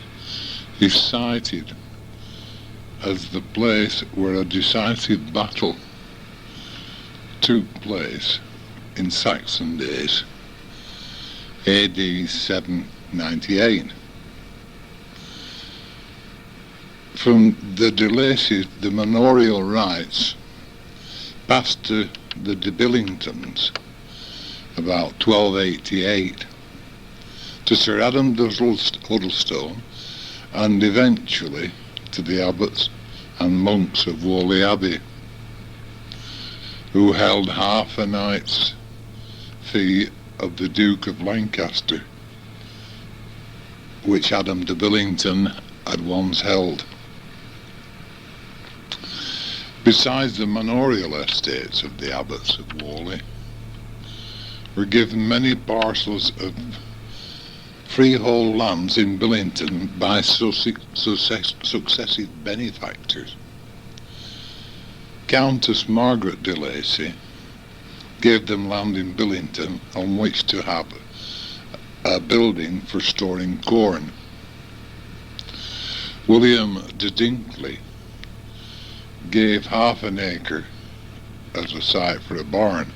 is cited as the place where a decisive battle took place in Saxon days, AD 798. From the de Lacy, the manorial rights passed to the de Billingtons about 1288, to Sir Adam Huddlestone, and eventually to the abbots and monks of Whalley Abbey, who held half a knight's fee of the Duke of Lancaster, which Adam de Billington had once held. Besides the manorial estates of the abbots of Whalley, were given many parcels of freehold lands in Billington by successive benefactors. Countess Margaret de Lacy gave them land in Billington on which to have a building for storing corn. William de Dinkley gave half an acre as a site for a barn.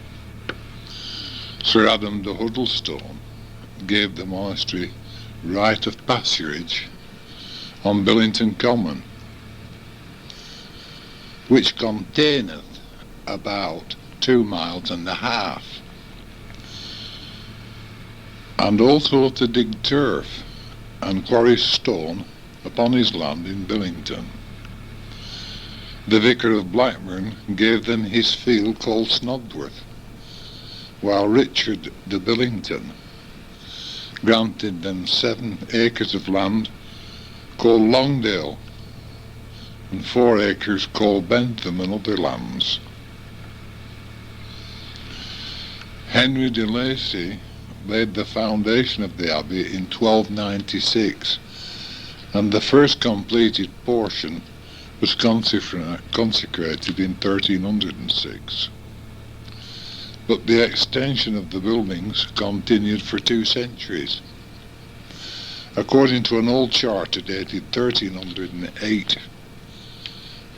Sir Adam de Huddlestone gave the monastery right of pasturage on Billington Common, which containeth about 2.5 miles, and also to dig turf and quarry stone upon his land in Billington. The Vicar of Blackburn gave them his field called Snodworth, while Richard de Billington granted them 7 acres of land called Longdale, and 4 acres called Bentham and other lands. Henry de Lacy laid the foundation of the abbey in 1296, and the first completed portion was consecrated in 1306. But the extension of the buildings continued for 2 centuries. According to an old charter dated 1308,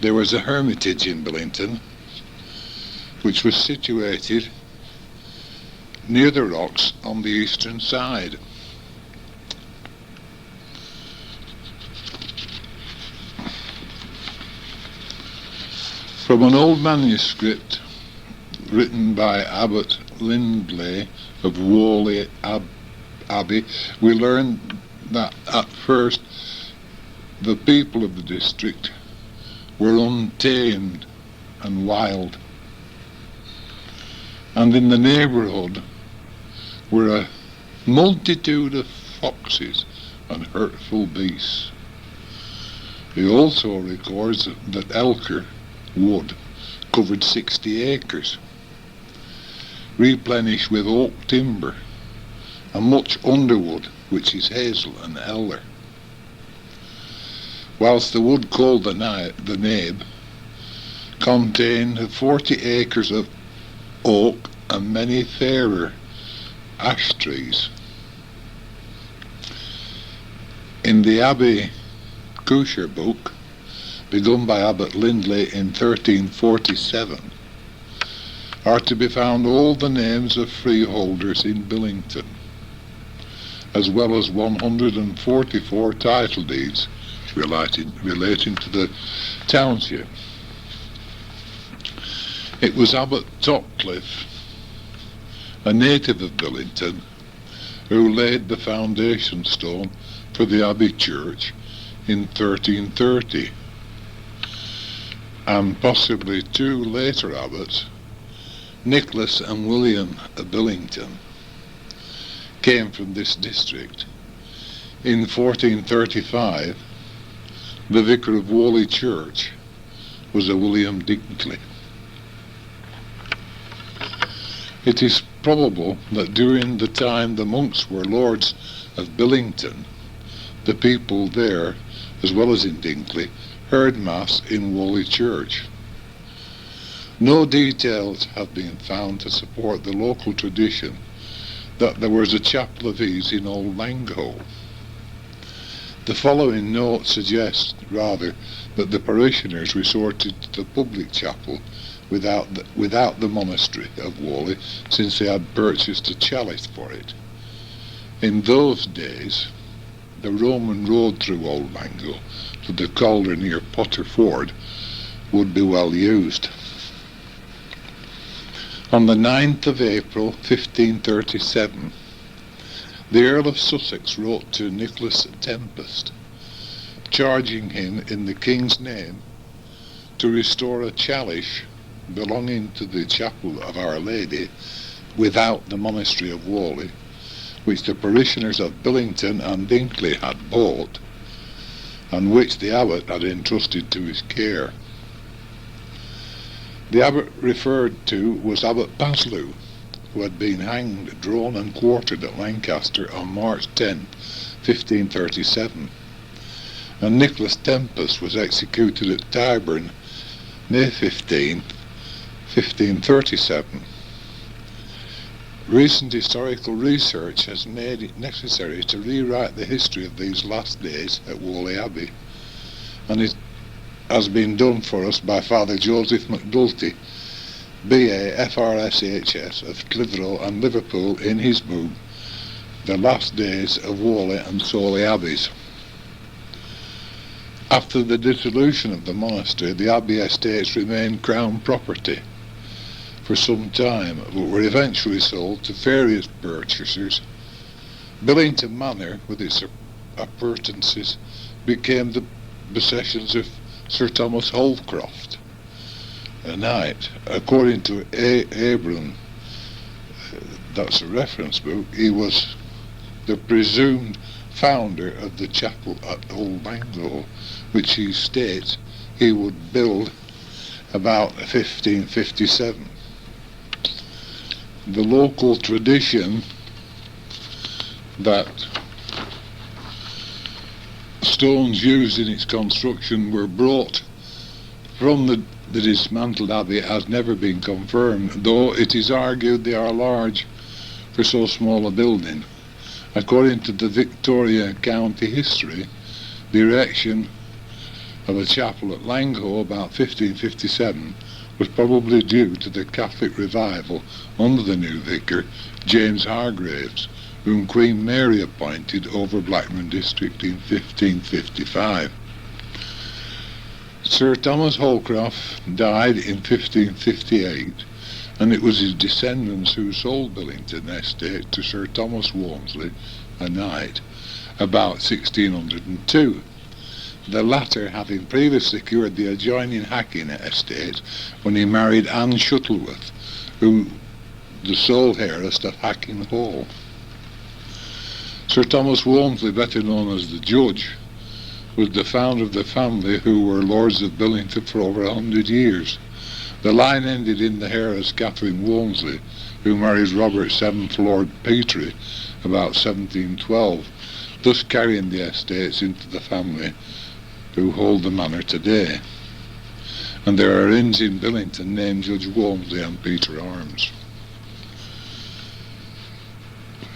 there was a hermitage in Billington, which was situated near the rocks on the eastern side. From an old manuscript written by Abbot Lindley of Whalley Abbey, we learn that at first the people of the district were untamed and wild, and in the neighbourhood were a multitude of foxes and hurtful beasts. He also records that Elker wood covered 60 acres, replenished with oak timber and much underwood, which is hazel and elder, whilst the wood called the nabe contained 40 acres of oak and many fairer ash trees. In the Abbey Coucher book, begun by Abbot Lindley in 1347, are to be found all the names of freeholders in Billington, as well as 144 title deeds relating to the township. It was Abbot Topcliffe, a native of Billington, who laid the foundation stone for the Abbey Church in 1330, and possibly 2 later abbots, Nicholas and William of Billington, came from this district. In 1435, the vicar of Whalley Church was a William Dinkley. It is probable that during the time the monks were lords of Billington, the people there, as well as in Dinkley, heard Mass in Whalley Church. No details have been found to support the local tradition that there was a chapel of ease in Old Langho. The following note suggests, rather, that the parishioners resorted to the public chapel without the monastery of Whalley, since they had purchased a chalice for it. In those days, the Roman road through Old Langho to the Calder near Potter Ford would be well used. On the 9th of April 1537, the Earl of Sussex wrote to Nicholas Tempest, charging him in the King's name to restore a chalice belonging to the chapel of Our Lady without the monastery of Whalley, which the parishioners of Billington and Dinkley had bought, and which the abbot had entrusted to his care. The abbot referred to was Abbot Paslew, who had been hanged, drawn and quartered at Lancaster on March 10, 1537, and Nicholas Tempest was executed at Tyburn, May 15, 1537. Recent historical research has made it necessary to rewrite the history of these last days at Whalley Abbey, and it has been done for us by Father Joseph McDulty, B.A. FRSHS of Clitheroe and Liverpool, in his book The Last Days of Whalley and Soley Abbeys. After the dissolution of the monastery, the abbey estates remained Crown property for some time, but were eventually sold to various purchasers. Billington Manor, with its appurtenances, became the possessions of Sir Thomas Holcroft, a knight. According to Abram, that's a reference book, he was the presumed founder of the chapel at Old Langho, which he states he would build about 1557. The local tradition that stones used in its construction were brought from the dismantled abbey has never been confirmed, though it is argued they are large for so small a building. According to the Victoria County history, the erection of a chapel at Langho about 1557 was probably due to the Catholic revival under the new vicar, James Hargraves, whom Queen Mary appointed over Blackburn district in 1555. Sir Thomas Holcroft died in 1558, and it was his descendants who sold Billington estate to Sir Thomas Walmsley, a knight, about 1602. The latter having previously secured the adjoining Hacking estate when he married Anne Shuttleworth, who the sole heiress of Hacking Hall. Sir Thomas Walmsley, better known as the Judge, was the founder of the family who were lords of Billington for over 100 years. The line ended in the heiress Catherine Walmsley, who married Robert VII Lord Petre about 1712, thus carrying the estates into the family who hold the manor today. And there are inns in Billington named Judge Walmsley and Peter Arms.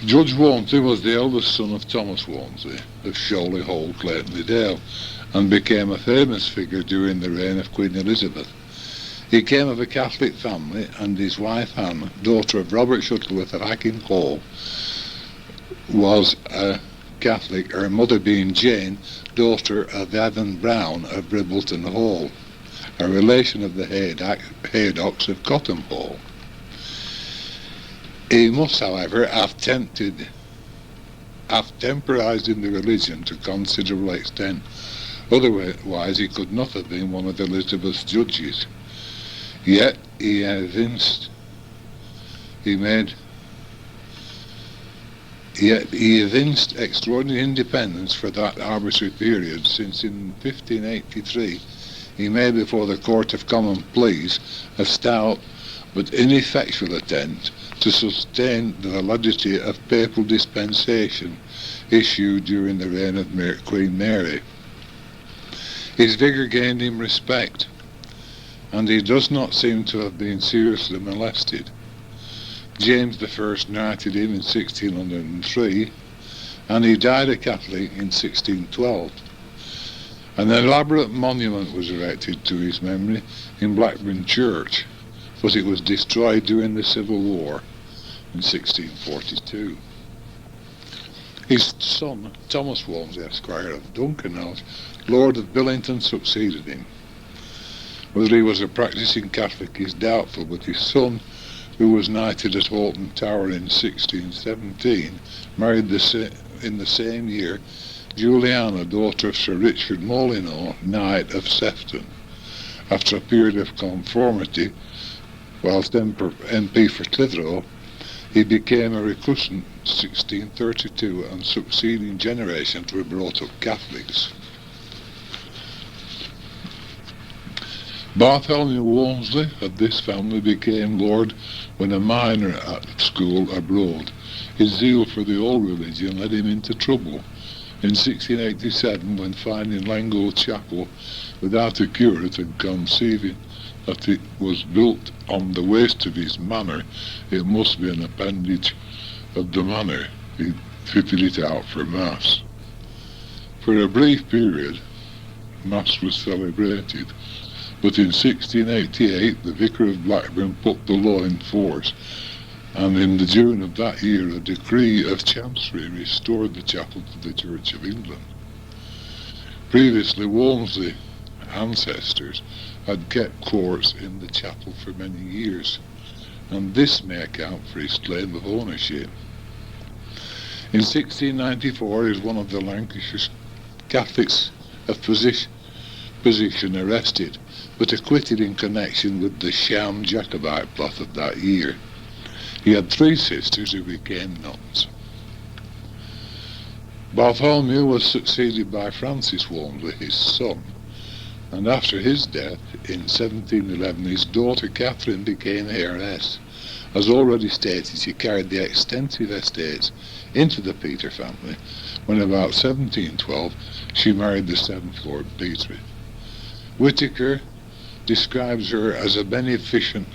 Judge Walmsley was the eldest son of Thomas Walmsley of Shawley Hall, Clayton Dale, and became a famous figure during the reign of Queen Elizabeth. He came of a Catholic family, and his wife Anne, daughter of Robert Shuttleworth of Hacking Hall, was a Catholic, her mother being Jane, daughter of Evan Brown of Bribbleton Hall, a relation of the Haydocks of Cotton Hall. He must, however, have temporised in the religion to considerable extent, otherwise he could not have been one of Elizabeth's judges. Yet he evinced extraordinary independence for that arbitrary period, since in 1583 he made before the Court of Common Pleas a stout but ineffectual attempt to sustain the validity of papal dispensation issued during the reign of Queen Mary. His vigour gained him respect, and he does not seem to have been seriously molested. James I knighted him in 1603, and he died a Catholic in 1612. An elaborate monument was erected to his memory in Blackburn Church, but it was destroyed during the Civil War in 1642. His son, Thomas Walmsley, Esquire of Duncanhouse, Lord of Billington, succeeded him. Whether he was a practising Catholic is doubtful, but his son, who was knighted at Alton Tower in 1617, married in the same year Juliana, daughter of Sir Richard Molyneux, Knight of Sefton. After a period of conformity, whilst MP for Clitheroe, he became a recusant in 1632, and succeeding generations were brought up Catholics. Bartholomew Walmsley of this family became lord when a minor at school abroad. His zeal for the old religion led him into trouble. In 1687, when finding Langho Chapel without a curate and conceiving that it was built on the waste of his manor, it must be an appendage of the manor, he fitted it out for Mass. For a brief period, Mass was celebrated, but in 1688 the Vicar of Blackburn put the law in force, and in the June of that year a decree of Chancery restored the chapel to the Church of England. Previously, Walmsley ancestors had kept courts in the chapel for many years, and this may account for his claim of ownership. In 1694 he was one of the Lancashire Catholics of position arrested, but acquitted in connection with the sham Jacobite plot of that year. He had 3 sisters who became nuns. Bartholomew was succeeded by Francis Walmsley, his son, and after his death in 1711 his daughter Catherine became heiress. As already stated, she carried the extensive estates into the Petre family when about 1712 she married the 7th Lord Petre. Whitaker describes her as a beneficent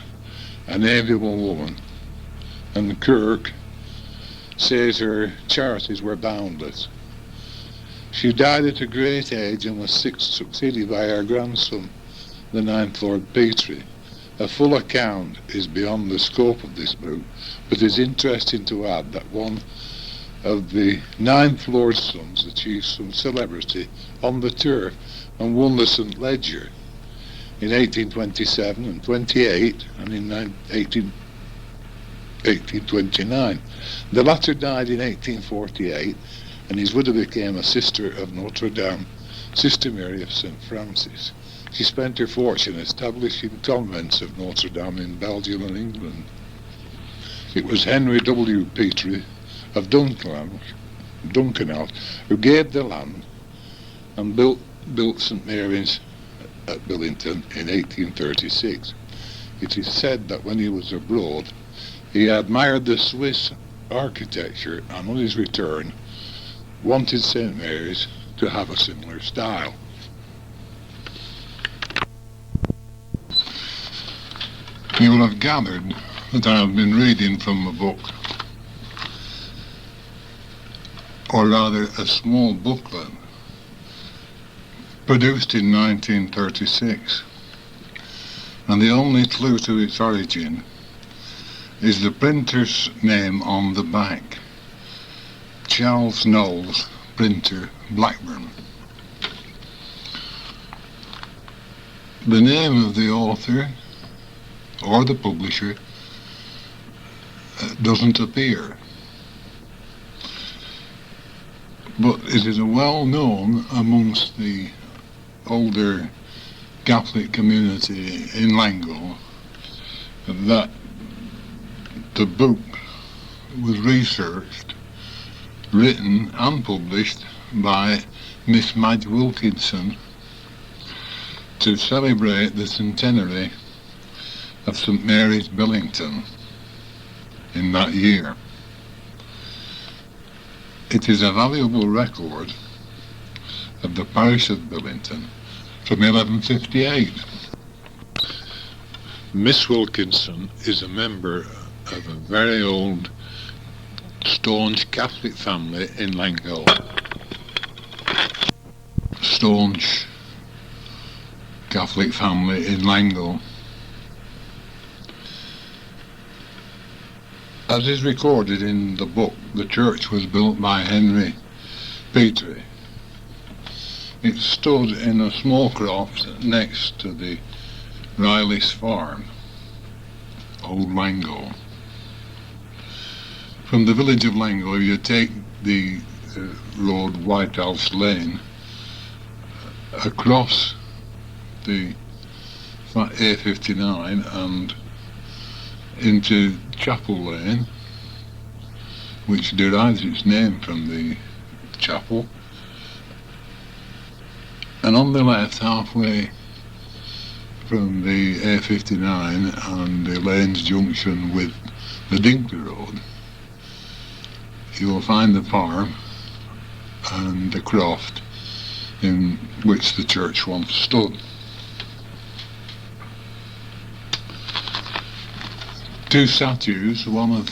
and amiable woman, and Kirk says her charities were boundless. She died at a great age and was succeeded by her grandson, the 9th Lord Petre. A full account is beyond the scope of this book, but it is interesting to add that one of the 9th Lord's sons achieved some celebrity on the turf and won the St. Leger in 1827 and 28 and in 1829. The latter died in 1848, and his widow became a sister of Notre Dame, Sister Mary of St. Francis. She spent her fortune establishing convents of Notre Dame in Belgium and England. It was Henry W. Petre of Duncanhouse who gave the land and built St. Mary's at Billington in 1836. It is said that when he was abroad, he admired the Swiss architecture and on his return wanted St. Mary's to have a similar style. You will have gathered that I have been reading from a book, or rather a small booklet, produced in 1936, and the only clue to its origin is the printer's name on the back, Charles Knowles, printer, Blackburn. The name of the author or the publisher doesn't appear, but it is well known amongst the older Catholic community in Langho that the book was researched, written and published by Miss Madge Wilkinson to celebrate the centenary of St. Mary's, Billington in that year. It is a valuable record of the parish of Billington from 1158. Miss Wilkinson is a member of a very old staunch Catholic family in Langho. Staunch Catholic family in Langho. As is recorded in the book, the church was built by Henry Petrie. It stood in a small croft next to the Riley's farm, Old Langho. From the village of Langho, you take the road White House Lane across the A59 and into Chapel Lane, which derives its name from the chapel, and on the left, halfway from the A59 and the lane's junction with the Dinkley Road, you will find the farm and the croft in which the church once stood. Two statues, one of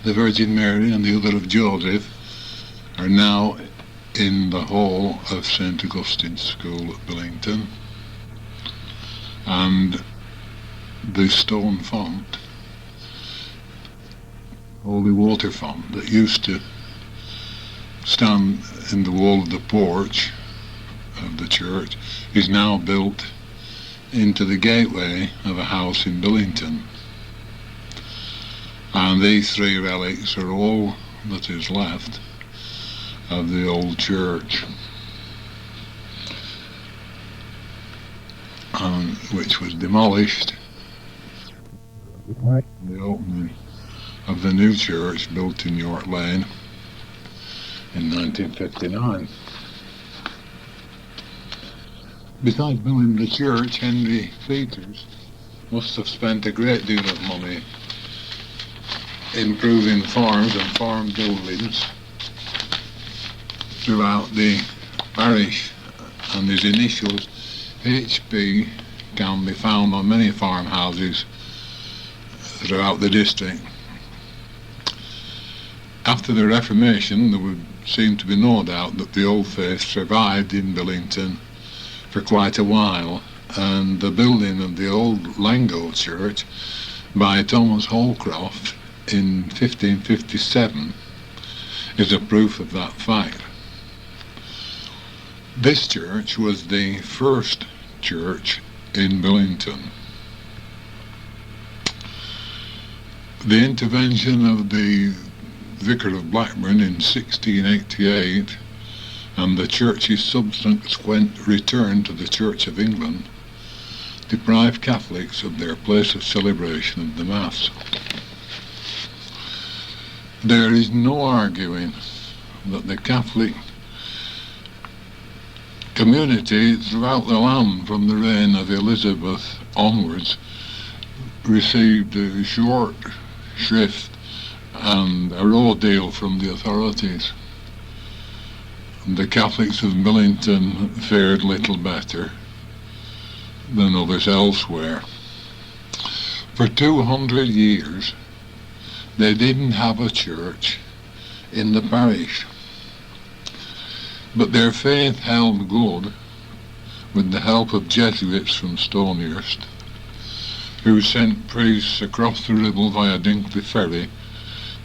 the Virgin Mary and the other of Joseph, are now in the hall of St. Augustine's School at Billington, and the stone font, holy water font that used to stand in the wall of the porch of the church, is now built into the gateway of a house in Billington. And these three relics are all that is left of the old church, which was demolished in the opening of the new church built in York Lane in 1959. Besides building the church, Henry Peters must have spent a great deal of money improving farms and farm buildings throughout the parish, and his initials HP can be found on many farmhouses throughout the district. After the Reformation, there would seem to be no doubt that the old faith survived in Billington for quite a while, and the building of the old Langho church by Thomas Holcroft in 1557 is a proof of that fact. This church was the first church in Billington. The intervention of the Vicar of Blackburn in 1688 and the church's subsequent return to the Church of England deprived Catholics of their place of celebration of the Mass. There is no arguing that the Catholic community throughout the land from the reign of Elizabeth onwards received a short shrift and a raw deal from the authorities. The Catholics of Billington fared little better than others elsewhere. For 200 years they didn't have a church in the parish, but their faith held good with the help of Jesuits from Stonehurst, who sent priests across the Ribble via Dinkley Ferry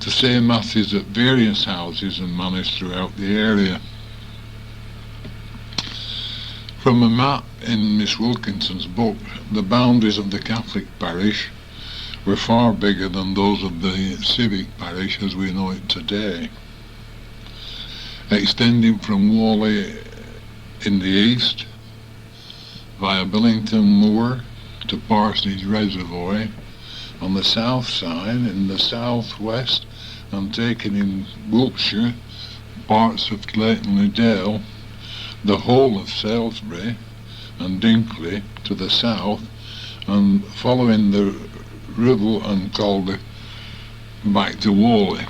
to say masses at various houses and manors throughout the area. From a map in Miss Wilkinson's book, the boundaries of the Catholic parish were far bigger than those of the civic parish as we know it today, extending from Whalley in the east via Billington Moor to Parsonage Reservoir on the south side, in the southwest, and taking in Wiltshire, parts of Clayton Dale, the whole of Salisbury and Dinkley to the south, and following the Ribble and Calder back to Whalley.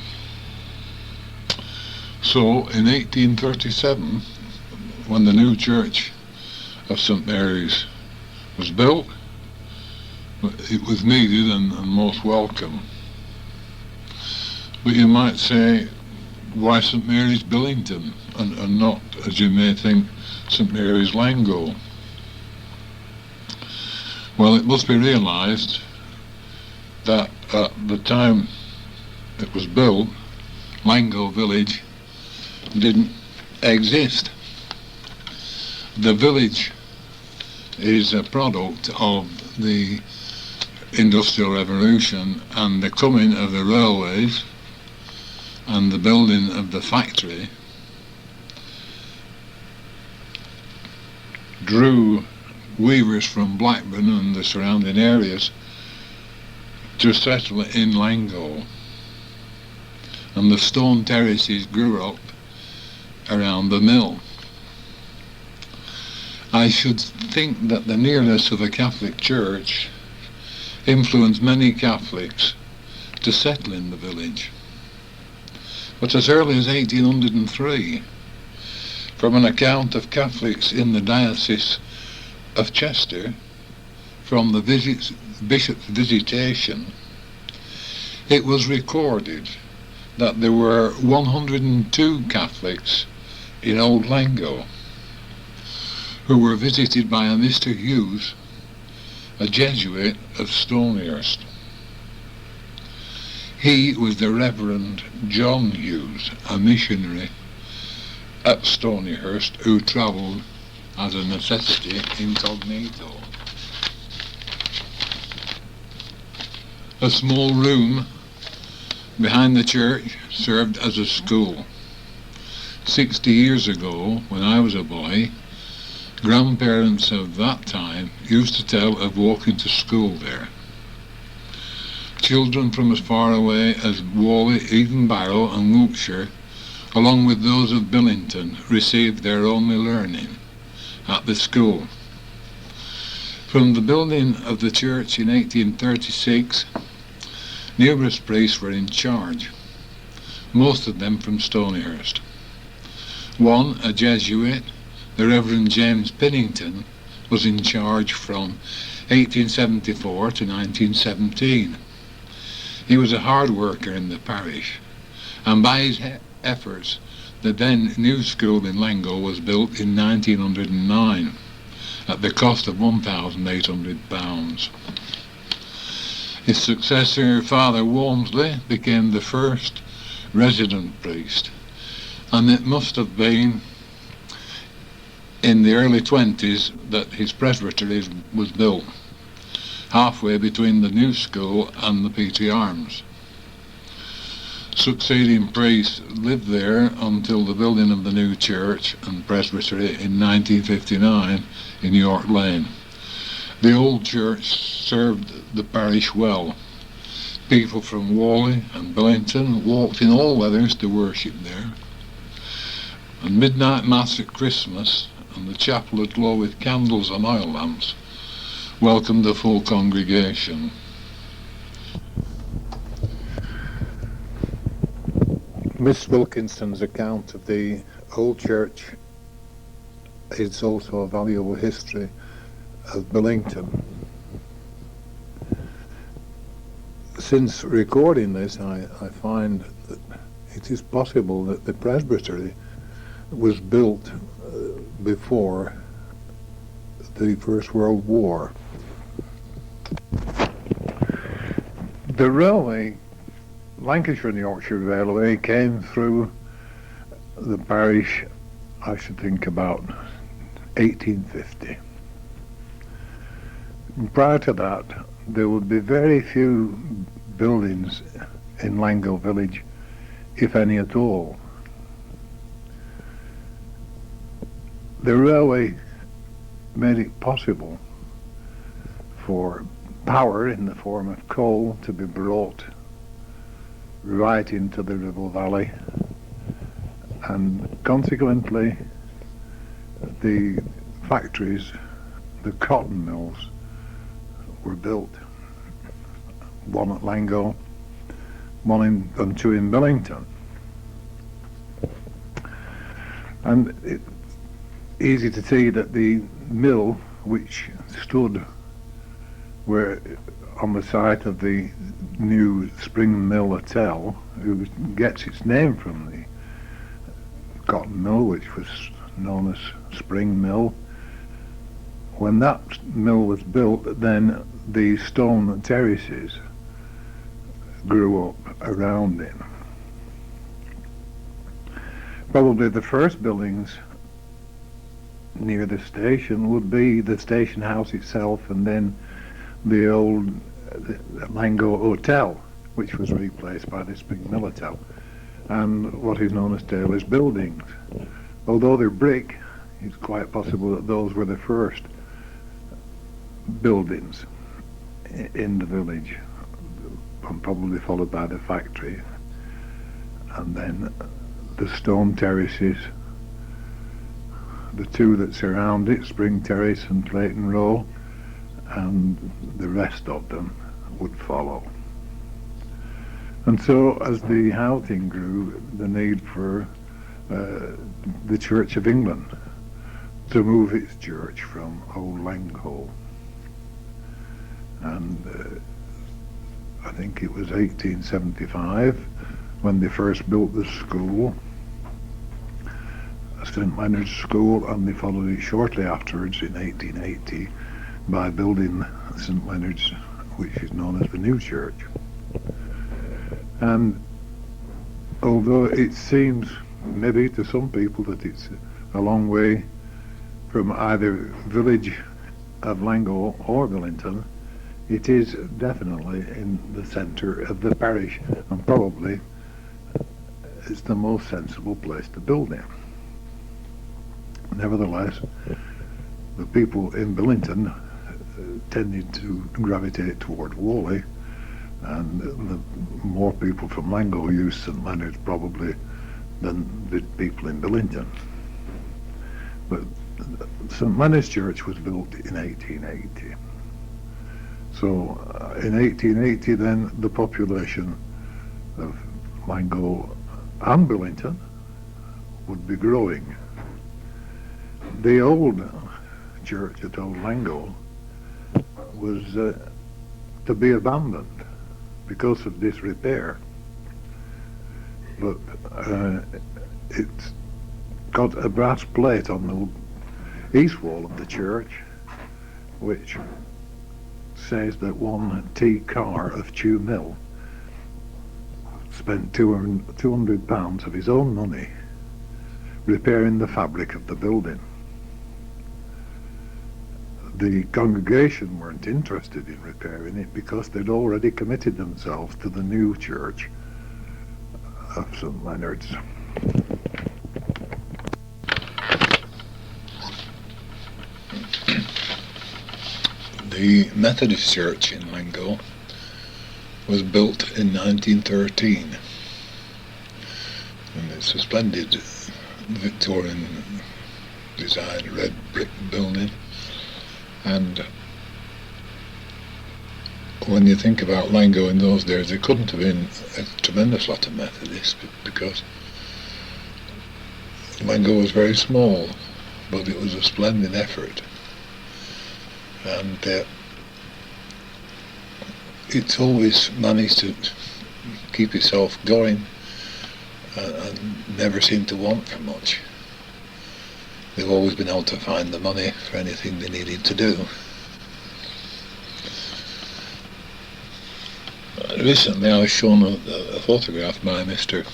So in 1837, when the new church of St. Mary's was built, it was needed and most welcome. But you might say, why St Mary's Billington and not, as you may think, St Mary's Langho? Well, it must be realised that at the time it was built, Langho village didn't exist. The village is a product of the Industrial Revolution and the coming of the railways and the building of the factory drew weavers from Blackburn and the surrounding areas to settle in Langho, and the stone terraces grew up around the mill. I should think that the nearness of a Catholic church influenced many Catholics to settle in the village. But as early as 1803, from an account of Catholics in the Diocese of Chester, from the bishop's visitation, it was recorded that there were 102 Catholics in Old Langho who were visited by a Mr. Hughes, a Jesuit of Stonyhurst. He was the Reverend John Hughes, a missionary at Stonyhurst who travelled as a necessity incognito. A small room behind the church served as a school. 60 years ago, when I was a boy, grandparents of that time used to tell of walking to school there. Children from as far away as Whalley, Eden Barrow and Wiltshire, along with those of Billington, received their only learning at the school. From the building of the church in 1836, numerous priests were in charge, most of them from Stonyhurst. One, a Jesuit, the Reverend James Pennington, was in charge from 1874 to 1917. He was a hard worker in the parish, and by his efforts, the then new school in Langho was built in 1909 at the cost of £1,800. His successor, Father Walmsley, became the first resident priest, and it must have been in the early 20s that his presbytery was built, halfway between the new school and the P.T. Arms. Succeeding priests lived there until the building of the new church and presbytery in 1959 in York Lane. The old church served the parish well. People from Whalley and Billington walked in all weathers to worship there. And midnight mass at Christmas and the chapel aglow with candles and oil lamps welcomed the full congregation. Miss Wilkinson's account of the old church is also a valuable history of Billington. Since recording this, I find that it is possible that the presbytery was built before the First World War. The railway, Lancashire and Yorkshire Railway, came through the parish, I should think, about 1850. Prior to that, there would be very few buildings in Langho village, if any at all. The railway made it possible for power in the form of coal to be brought right into the Ribble Valley, and consequently the factories, the cotton mills, were built. One at Langho, and two in Billington. And it's easy to see that the mill, which stood where on the site of the new Spring Mill Hotel, who gets its name from the cotton mill, which was known as Spring Mill. When that mill was built, then the stone terraces grew up around it. Probably the first buildings near the station would be the station house itself, and then the old Langho Hotel, which was replaced by the Spring Mill Hotel, and what is known as Taylor's Buildings. Although they're brick, it's quite possible that those were the first buildings in the village, and probably followed by the factory, and then the stone terraces, the two that surround it, Spring Terrace and Clayton Row, and the rest of them would follow. And so as the housing grew, the need for the Church of England to move its church from Old Langho. And I think it was 1875 when they first built the school, St Leonard's School, and they followed it shortly afterwards in 1880 by building St Leonard's, which is known as the new church. And although it seems maybe to some people that it's a long way from either village of Langho or Billington, it is definitely in the centre of the parish, and probably it's the most sensible place to build in. Nevertheless, the people in Billington tended to gravitate toward Whalley, and the more people from Langho used St Leonard's probably than the people in Billington. But St Leonard's Church was built in 1880. So in 1880 then the population of Langho and Billington would be growing. The old church at Old Langho was to be abandoned because of disrepair, but it's got a brass plate on the east wall of the church which says that one T. Carr of Chew Mill spent £200 of his own money repairing the fabric of the building. The congregation weren't interested in repairing it because they'd already committed themselves to the new church of St Leonard's. The Methodist Church in Langho was built in 1913, and it's a splendid Victorian design red brick building. And when you think about Langho in those days, there couldn't have been a tremendous lot of Methodists because Langho was very small, but it was a splendid effort. And it's always managed to keep itself going and never seemed to want for much. They've always been able to find the money for anything they needed to do. Recently I was shown a photograph by Mr.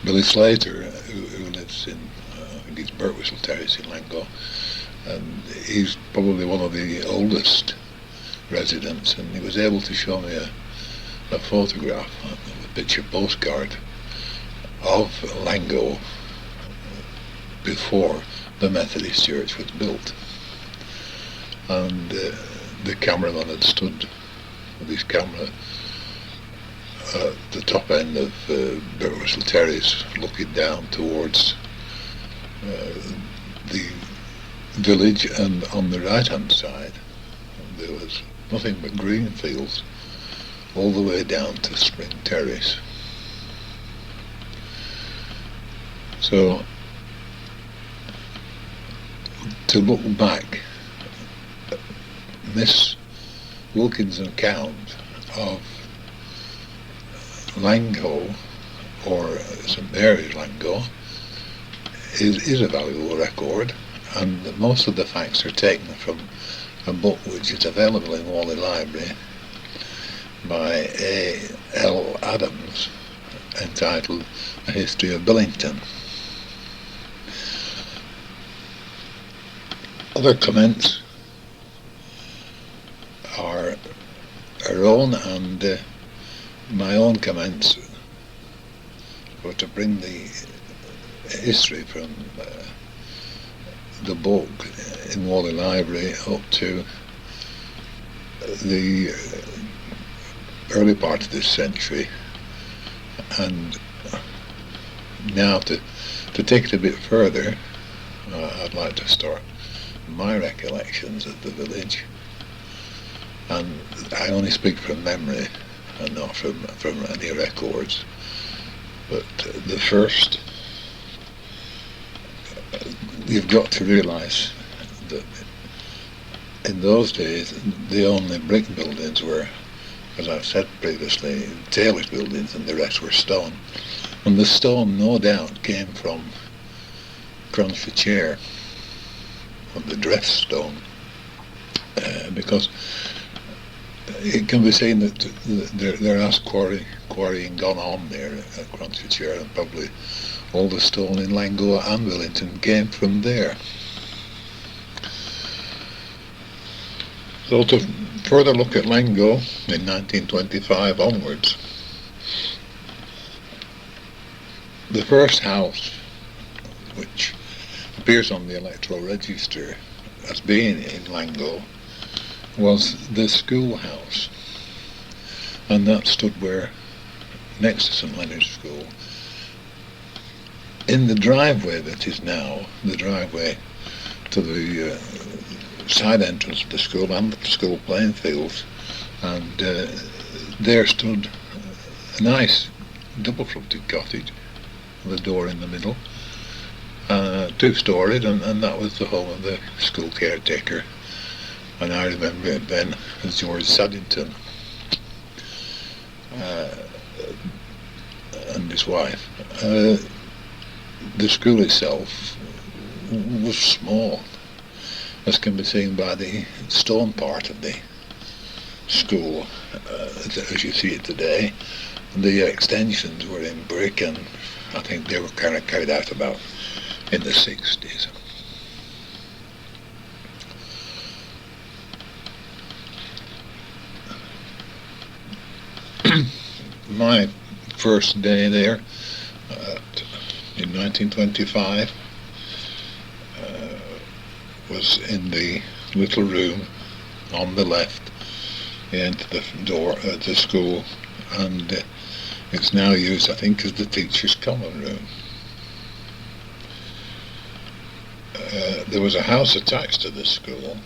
Billy Slater, who lives in, I think it's Birtwistle Terrace in Langho, and he's probably one of the oldest residents, and he was able to show me a photograph, a picture postcard of Langho before the Methodist Church was built. And the cameraman had stood with his camera at the top end of Birtwistle Terrace, looking down towards the village, and on the right hand side there was nothing but green fields all the way down to Spring Terrace. So to look back, Miss Wilkinson account of Langho, or St Mary's Langho, is a valuable record, and most of the facts are taken from a book which is available in Whalley Library by A. L. Adams, entitled A History of Billington. Other comments are our own, and my own comments were to bring the history from the book in Whalley Library up to the early part of this century, and now to take it a bit further, I'd like to start my recollections of the village, and I only speak from memory and not from any records. But the first, you've got to realise that in those days the only brick buildings were, as I've said previously, tailors' buildings, and the rest were stone. And the stone, no doubt, came from Cronfitshire, from the dress stone, because it can be seen that there has quarrying gone on there at Cronfitshire, and probably all the stone in Langho and Billington came from there. So to further look at Langho in 1925 onwards, the first house which appears on the electoral register as being in Langho was the schoolhouse, and that stood where, next to St Leonard's School. In the driveway that is now the driveway to the side entrance of the school and the school playing fields, and there stood a nice double-fronted cottage with a door in the middle, two-storied, and that was the home of the school caretaker. And I remember it then as George Saddington and his wife. The school itself was small, as can be seen by the stone part of the school as you see it today. And the extensions were in brick, and I think they were kind of carried out about in the 60s. My first day there in 1925 was in the little room on the left. You enter the door at the school, and it's now used, I think, as the teacher's common room. There was a house attached to the school,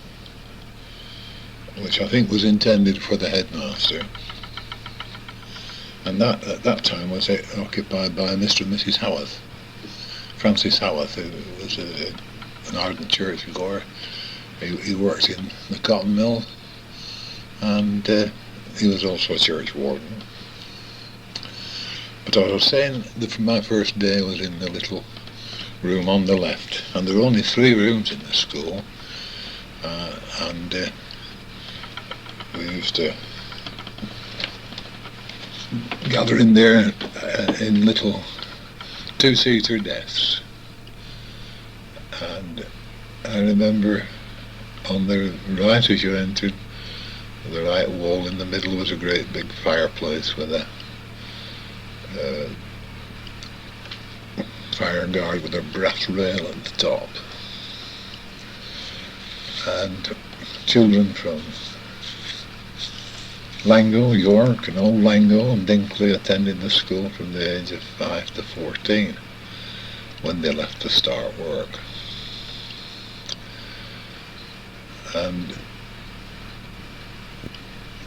which I think was intended for the headmaster, and that at that time was occupied by Mr. and Mrs. Howarth, Francis Howarth, who was an ardent churchgoer. He worked in the cotton mill, and he was also a church warden. But I was saying that my first day was in the little room on the left, and there were only 3 rooms in the school, and we used to gather in there in little 2-seater desks. And I remember on the right as you entered, the right wall in the middle was a great big fireplace with a fire guard with a brass rail at the top. And children from Langho, York and Old Langho and Dinkley attended the school from the age of 5 to 14 when they left to start work. And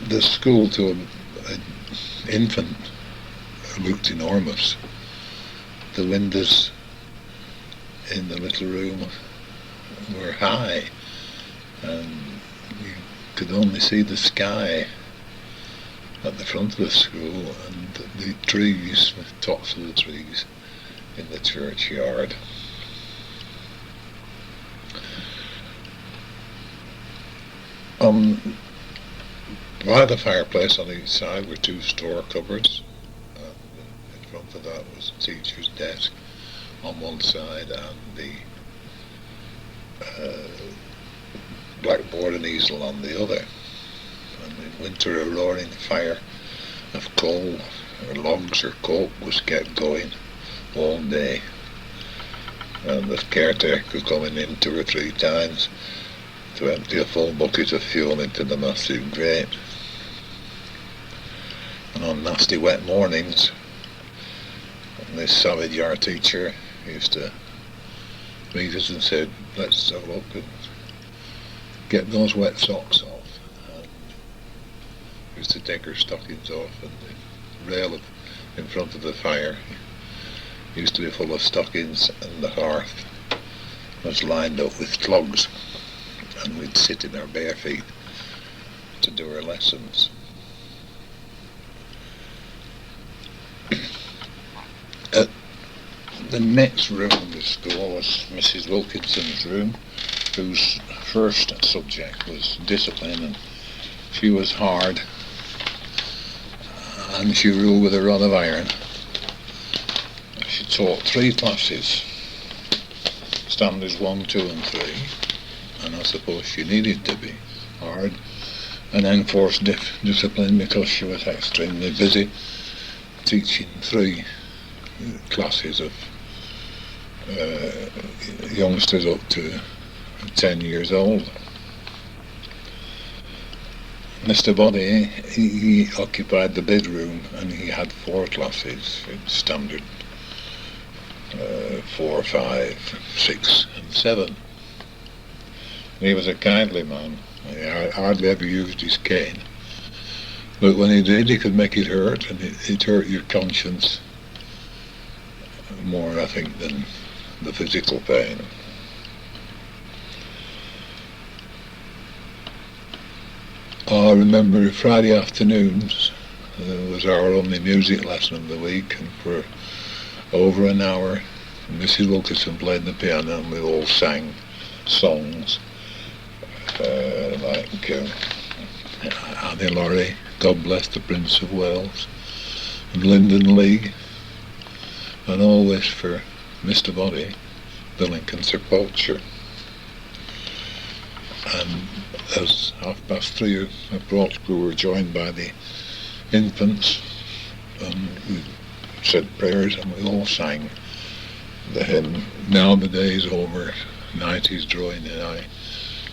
the school to an infant looked enormous. The windows in the little room were high, and you could only see the sky at the front of the school and the trees, the tops of the trees in the churchyard. By the fireplace on each side were two store cupboards, and in front of that was the teacher's desk on one side and the blackboard and easel on the other. And in winter a roaring fire of coal or logs or coke was kept going all day, and the caretaker coming in 2 or 3 times to empty a full bucket of fuel into the massive grate. And on nasty wet mornings, this savage art teacher used to meet us and said, let's have a look and get those wet socks off. And used to take her stockings off, and the rail in front of the fire used to be full of stockings, and the hearth was lined up with clogs, and we'd sit in our bare feet to do our lessons. The next room in the school was Mrs. Wilkinson's room, whose first subject was discipline, and she was hard, and she ruled with a rod of iron. She taught 3 classes, standards 1, 2 and 3, and I suppose she needed to be hard and enforce discipline because she was extremely busy teaching 3 classes of youngsters up to 10 years old. Mr. Body, he occupied the bedroom, and he had 4 classes, standard 4, 5, 6 and 7. He was a kindly man. He hardly ever used his cane, but when he did, he could make it hurt, and it hurt your conscience more, I think, than the physical pain. I remember Friday afternoons was our only music lesson of the week, and for over an hour Mrs. Wilkinson played the piano, and we all sang songs like Annie Laurie, God Bless the Prince of Wales, and Lyndon Lee, and always for Mr. Body, Billington Sir Poacher. And as 3:30 approached, we were joined by the infants, and we said prayers, and we all sang the hymn, Now the Day's Over, Night is Drawing Nigh,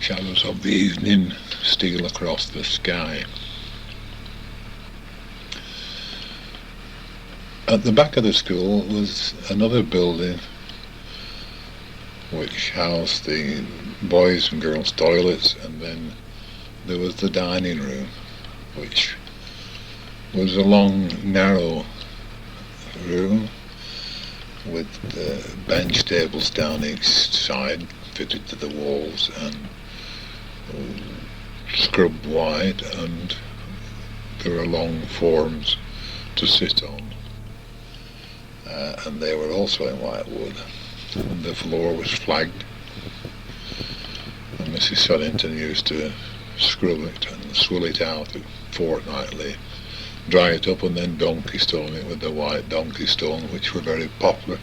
Shadows of the Evening Steal Across the Sky. At the back of the school was another building which housed the boys and girls' toilets, and then there was the dining room, which was a long, narrow room with bench tables down each side fitted to the walls and scrubbed wide, and there were long forms to sit on, and they were also in white wood, and the floor was flagged, and Mrs. Suddington used to scrub it and swill it out fortnightly, dry it up, and then donkey stone it with the white donkey stone, which were very popular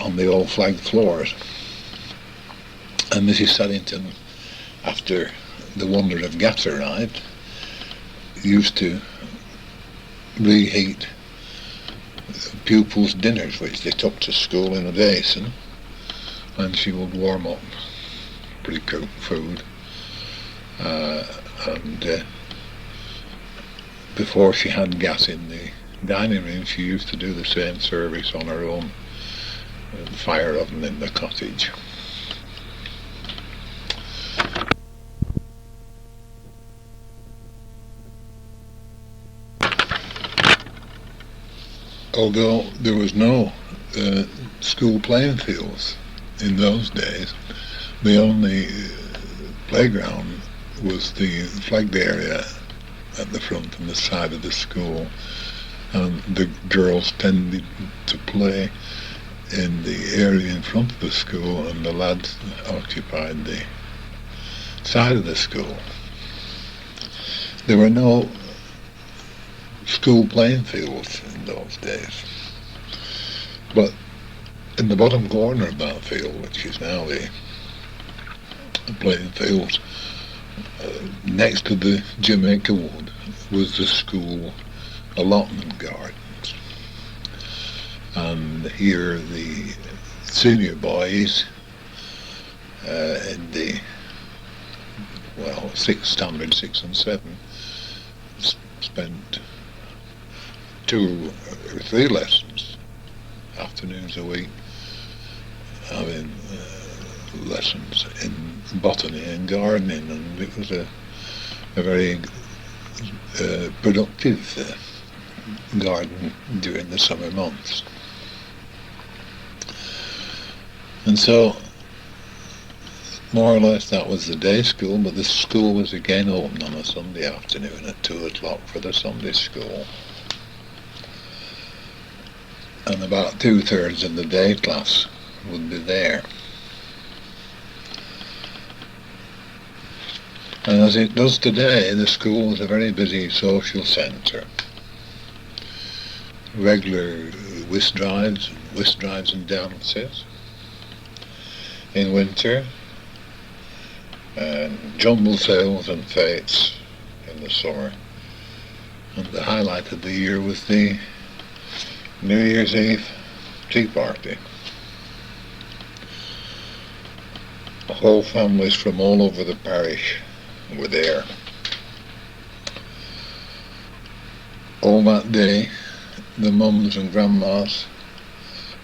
on the old flagged floors. And Mrs. Suddington, after the wonder of gas arrived, used to reheat pupils' dinners, which they took to school in a basin, and she would warm up pre-cooked food, and before she had gas in the dining room, she used to do the same service on her own fire oven in the cottage. Although there was no school playing fields in those days, the only playground was the flagged area at the front and the side of the school, and the girls tended to play in the area in front of the school, and the lads occupied the side of the school. There were no school playing fields in those days, but in the bottom corner of that field, which is now the playing field, next to the Jamaica wood, was the school allotment gardens. And here the senior boys in the standard 6 and 7 spent 2 or 3 lessons, afternoons a week, having lessons in botany and gardening, and it was a very productive garden during the summer months. And so more or less that was the day school, but the school was again open on a Sunday afternoon at 2 o'clock for the Sunday school. And about 2/3 of the day class would be there. And as it does today, the school is a very busy social centre. Regular whist drives and dances in winter, and jumble sales and fetes in the summer. And the highlight of the year was the New Year's Eve tea party. Whole families from all over the parish were there. All that day, the mums and grandmas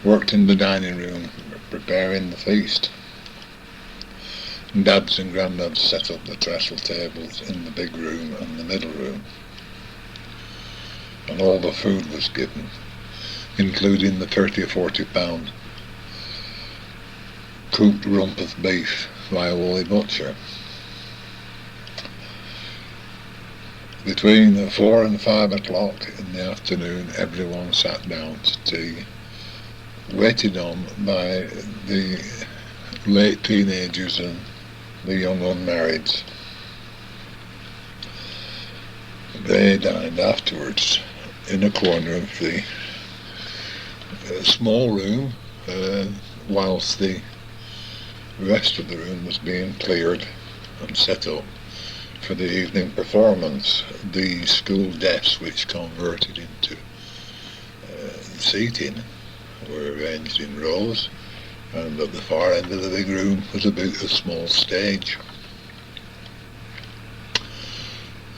worked in the dining room preparing the feast. Dads and granddads set up the trestle tables in the big room and the middle room, and all the food was given, including the 30 or 40 pound cooked rump of beef by a woolly butcher. Between 4 and 5 o'clock in the afternoon, everyone sat down to tea, waited on by the late teenagers and the young unmarrieds. They dined afterwards in a corner of the small room, whilst the rest of the room was being cleared and set up for the evening performance. The school desks, which converted into seating, were arranged in rows, and at the far end of the big room was a small stage.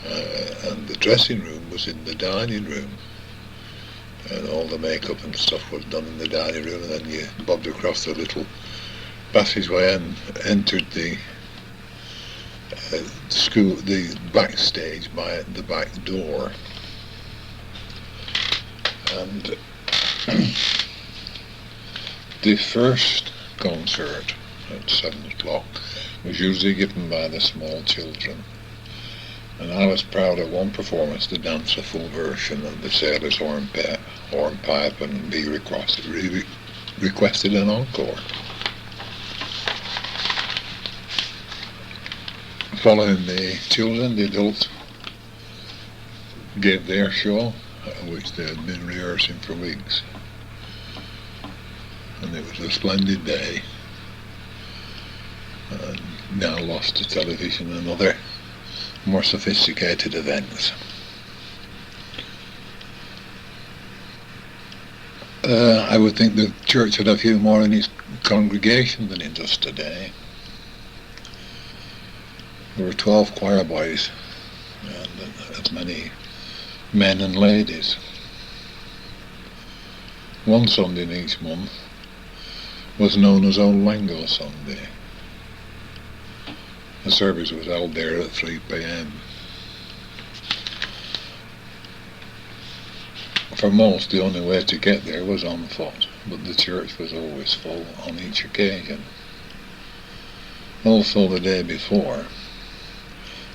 And the dressing room was in the dining room, and all the makeup and stuff was done in the dining room, and then you bobbed across the little passageway and entered the the backstage by the back door. And the first concert at 7 o'clock was usually given by the small children, and I was proud of one performance to dance a full version of the Sailor's Hornpipe and be requested an encore. Following the children, the adults gave their show, which they had been rehearsing for weeks. And it was a splendid day, and now lost to television and other more sophisticated events. I would think the church had a few more in its congregation than it does today. There were 12 choir boys and as many men and ladies. One Sunday in each month was known as Old Langho Sunday. The service was held there at 3 p.m. For most, the only way to get there was on foot, but the church was always full on each occasion. Also the day before,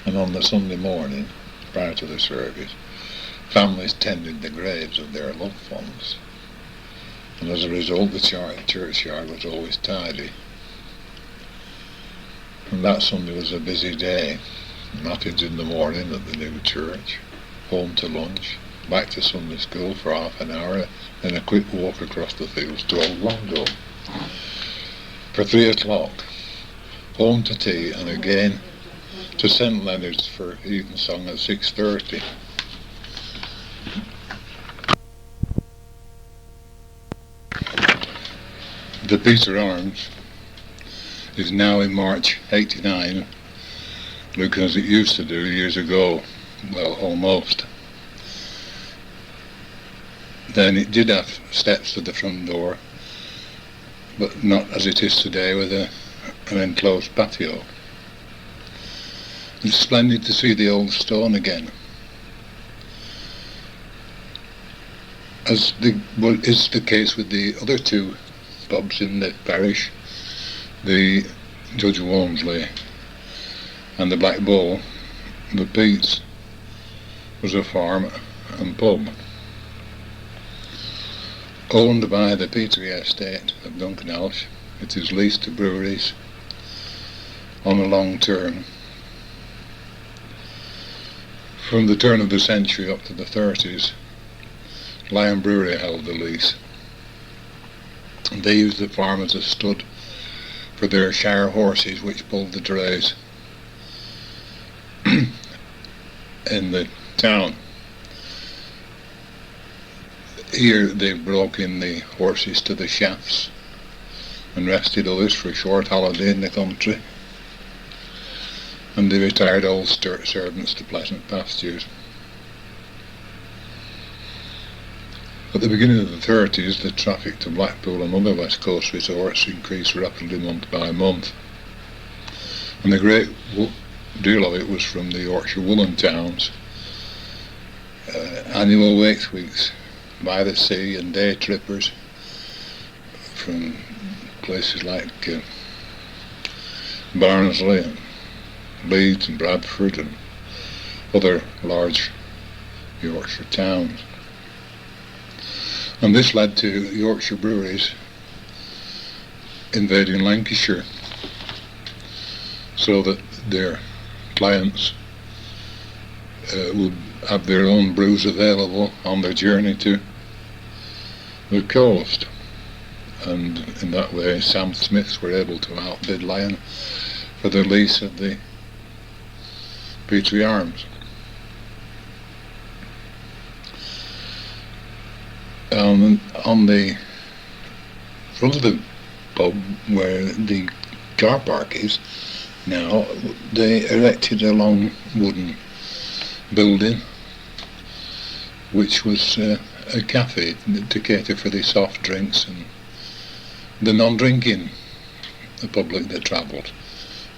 and on the Sunday morning, prior to the service, families tended the graves of their loved ones, and as a result the churchyard was always tidy. And that Sunday was a busy day. Matins in the morning at the new church, home to lunch, back to Sunday school for half an hour, then a quick walk across the fields to Old Langho. For 3 o'clock, home to tea, and again to St Leonard's for evensong at 6:30. The Peter Arms is now in March 89, looking as it used to do years ago, well, almost. Then it did have steps to the front door, but not as it is today with an enclosed patio. It's splendid to see the old stone again. As is the case with the other 2 pubs in the parish, the Judge Walmsley and the Black Bull, the Pete's was a farm and pub owned by the Petrie estate of Duncan Elsh. It is leased to breweries on a long term. From the turn of the century up to the 30s, Lion Brewery held the lease. And they used the farm as a stud for their Shire horses, which pulled the drays in the town. Here they broke in the horses to the shafts and rested others for a short holiday in the country, and they retired old servants to pleasant pastures. At the beginning of the 30s, the traffic to Blackpool and other West Coast resorts increased rapidly month by month, and a great deal of it was from the Yorkshire woolen towns. Annual wakes weeks by the sea and day trippers from places like Barnsley and Leeds and Bradford and other large Yorkshire towns. And this led to Yorkshire breweries invading Lancashire, so that their clients would have their own brews available on their journey to the coast. And in that way Sam Smiths were able to outbid Lion for the lease of the Petrie Arms. On the front of the pub where the car park is now, they erected a long wooden building which was a cafe to cater for the soft drinks and the non-drinking public that travelled.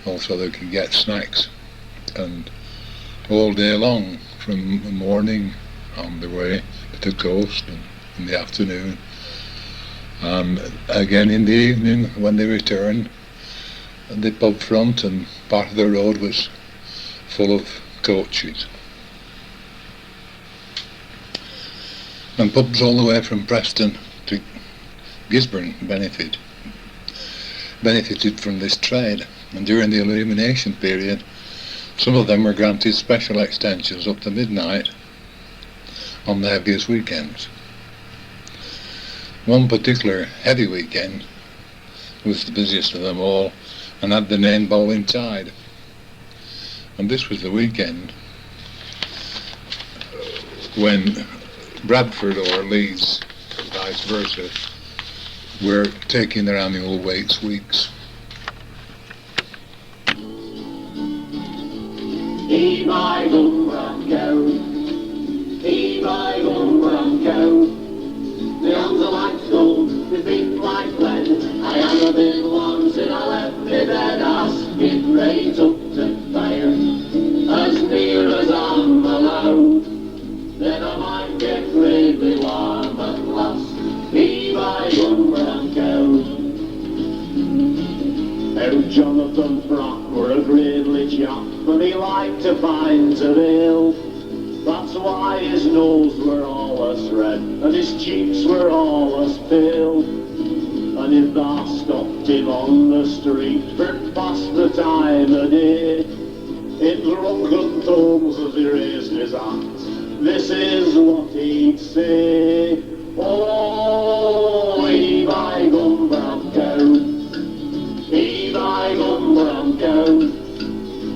Also they could get snacks, and all day long from the morning on the way to the coast and in the afternoon, and again in the evening when they returned, the pub front and part of the road was full of coaches. And pubs all the way from Preston to Gisborne benefited from this trade, and during the illumination period some of them were granted special extensions up to midnight on the heaviest weekends. One particular heavy weekend was the busiest of them all and had the name Bowling Tide, and this was the weekend when Bradford or Leeds, vice versa, were taking their annual Waits Weeks. He my bum go, he my bum go. The arms are like stone, the feet like lead. I am a bit long since I left my bed. I skid right up to fire, as near as I'm allowed. Then I might get really warm at last. He my bum go. How Jonathan Brock were a gridley chap, and he liked to find a bill. That's why his nose were always red, and his cheeks were always pale. And if thou stopped him on the street for past the time of day, in drunken tones as he raised his hat, this is what he'd say. Oh, heave I gum brown cow, heave I gum brown cow,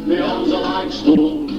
my arms are like stone,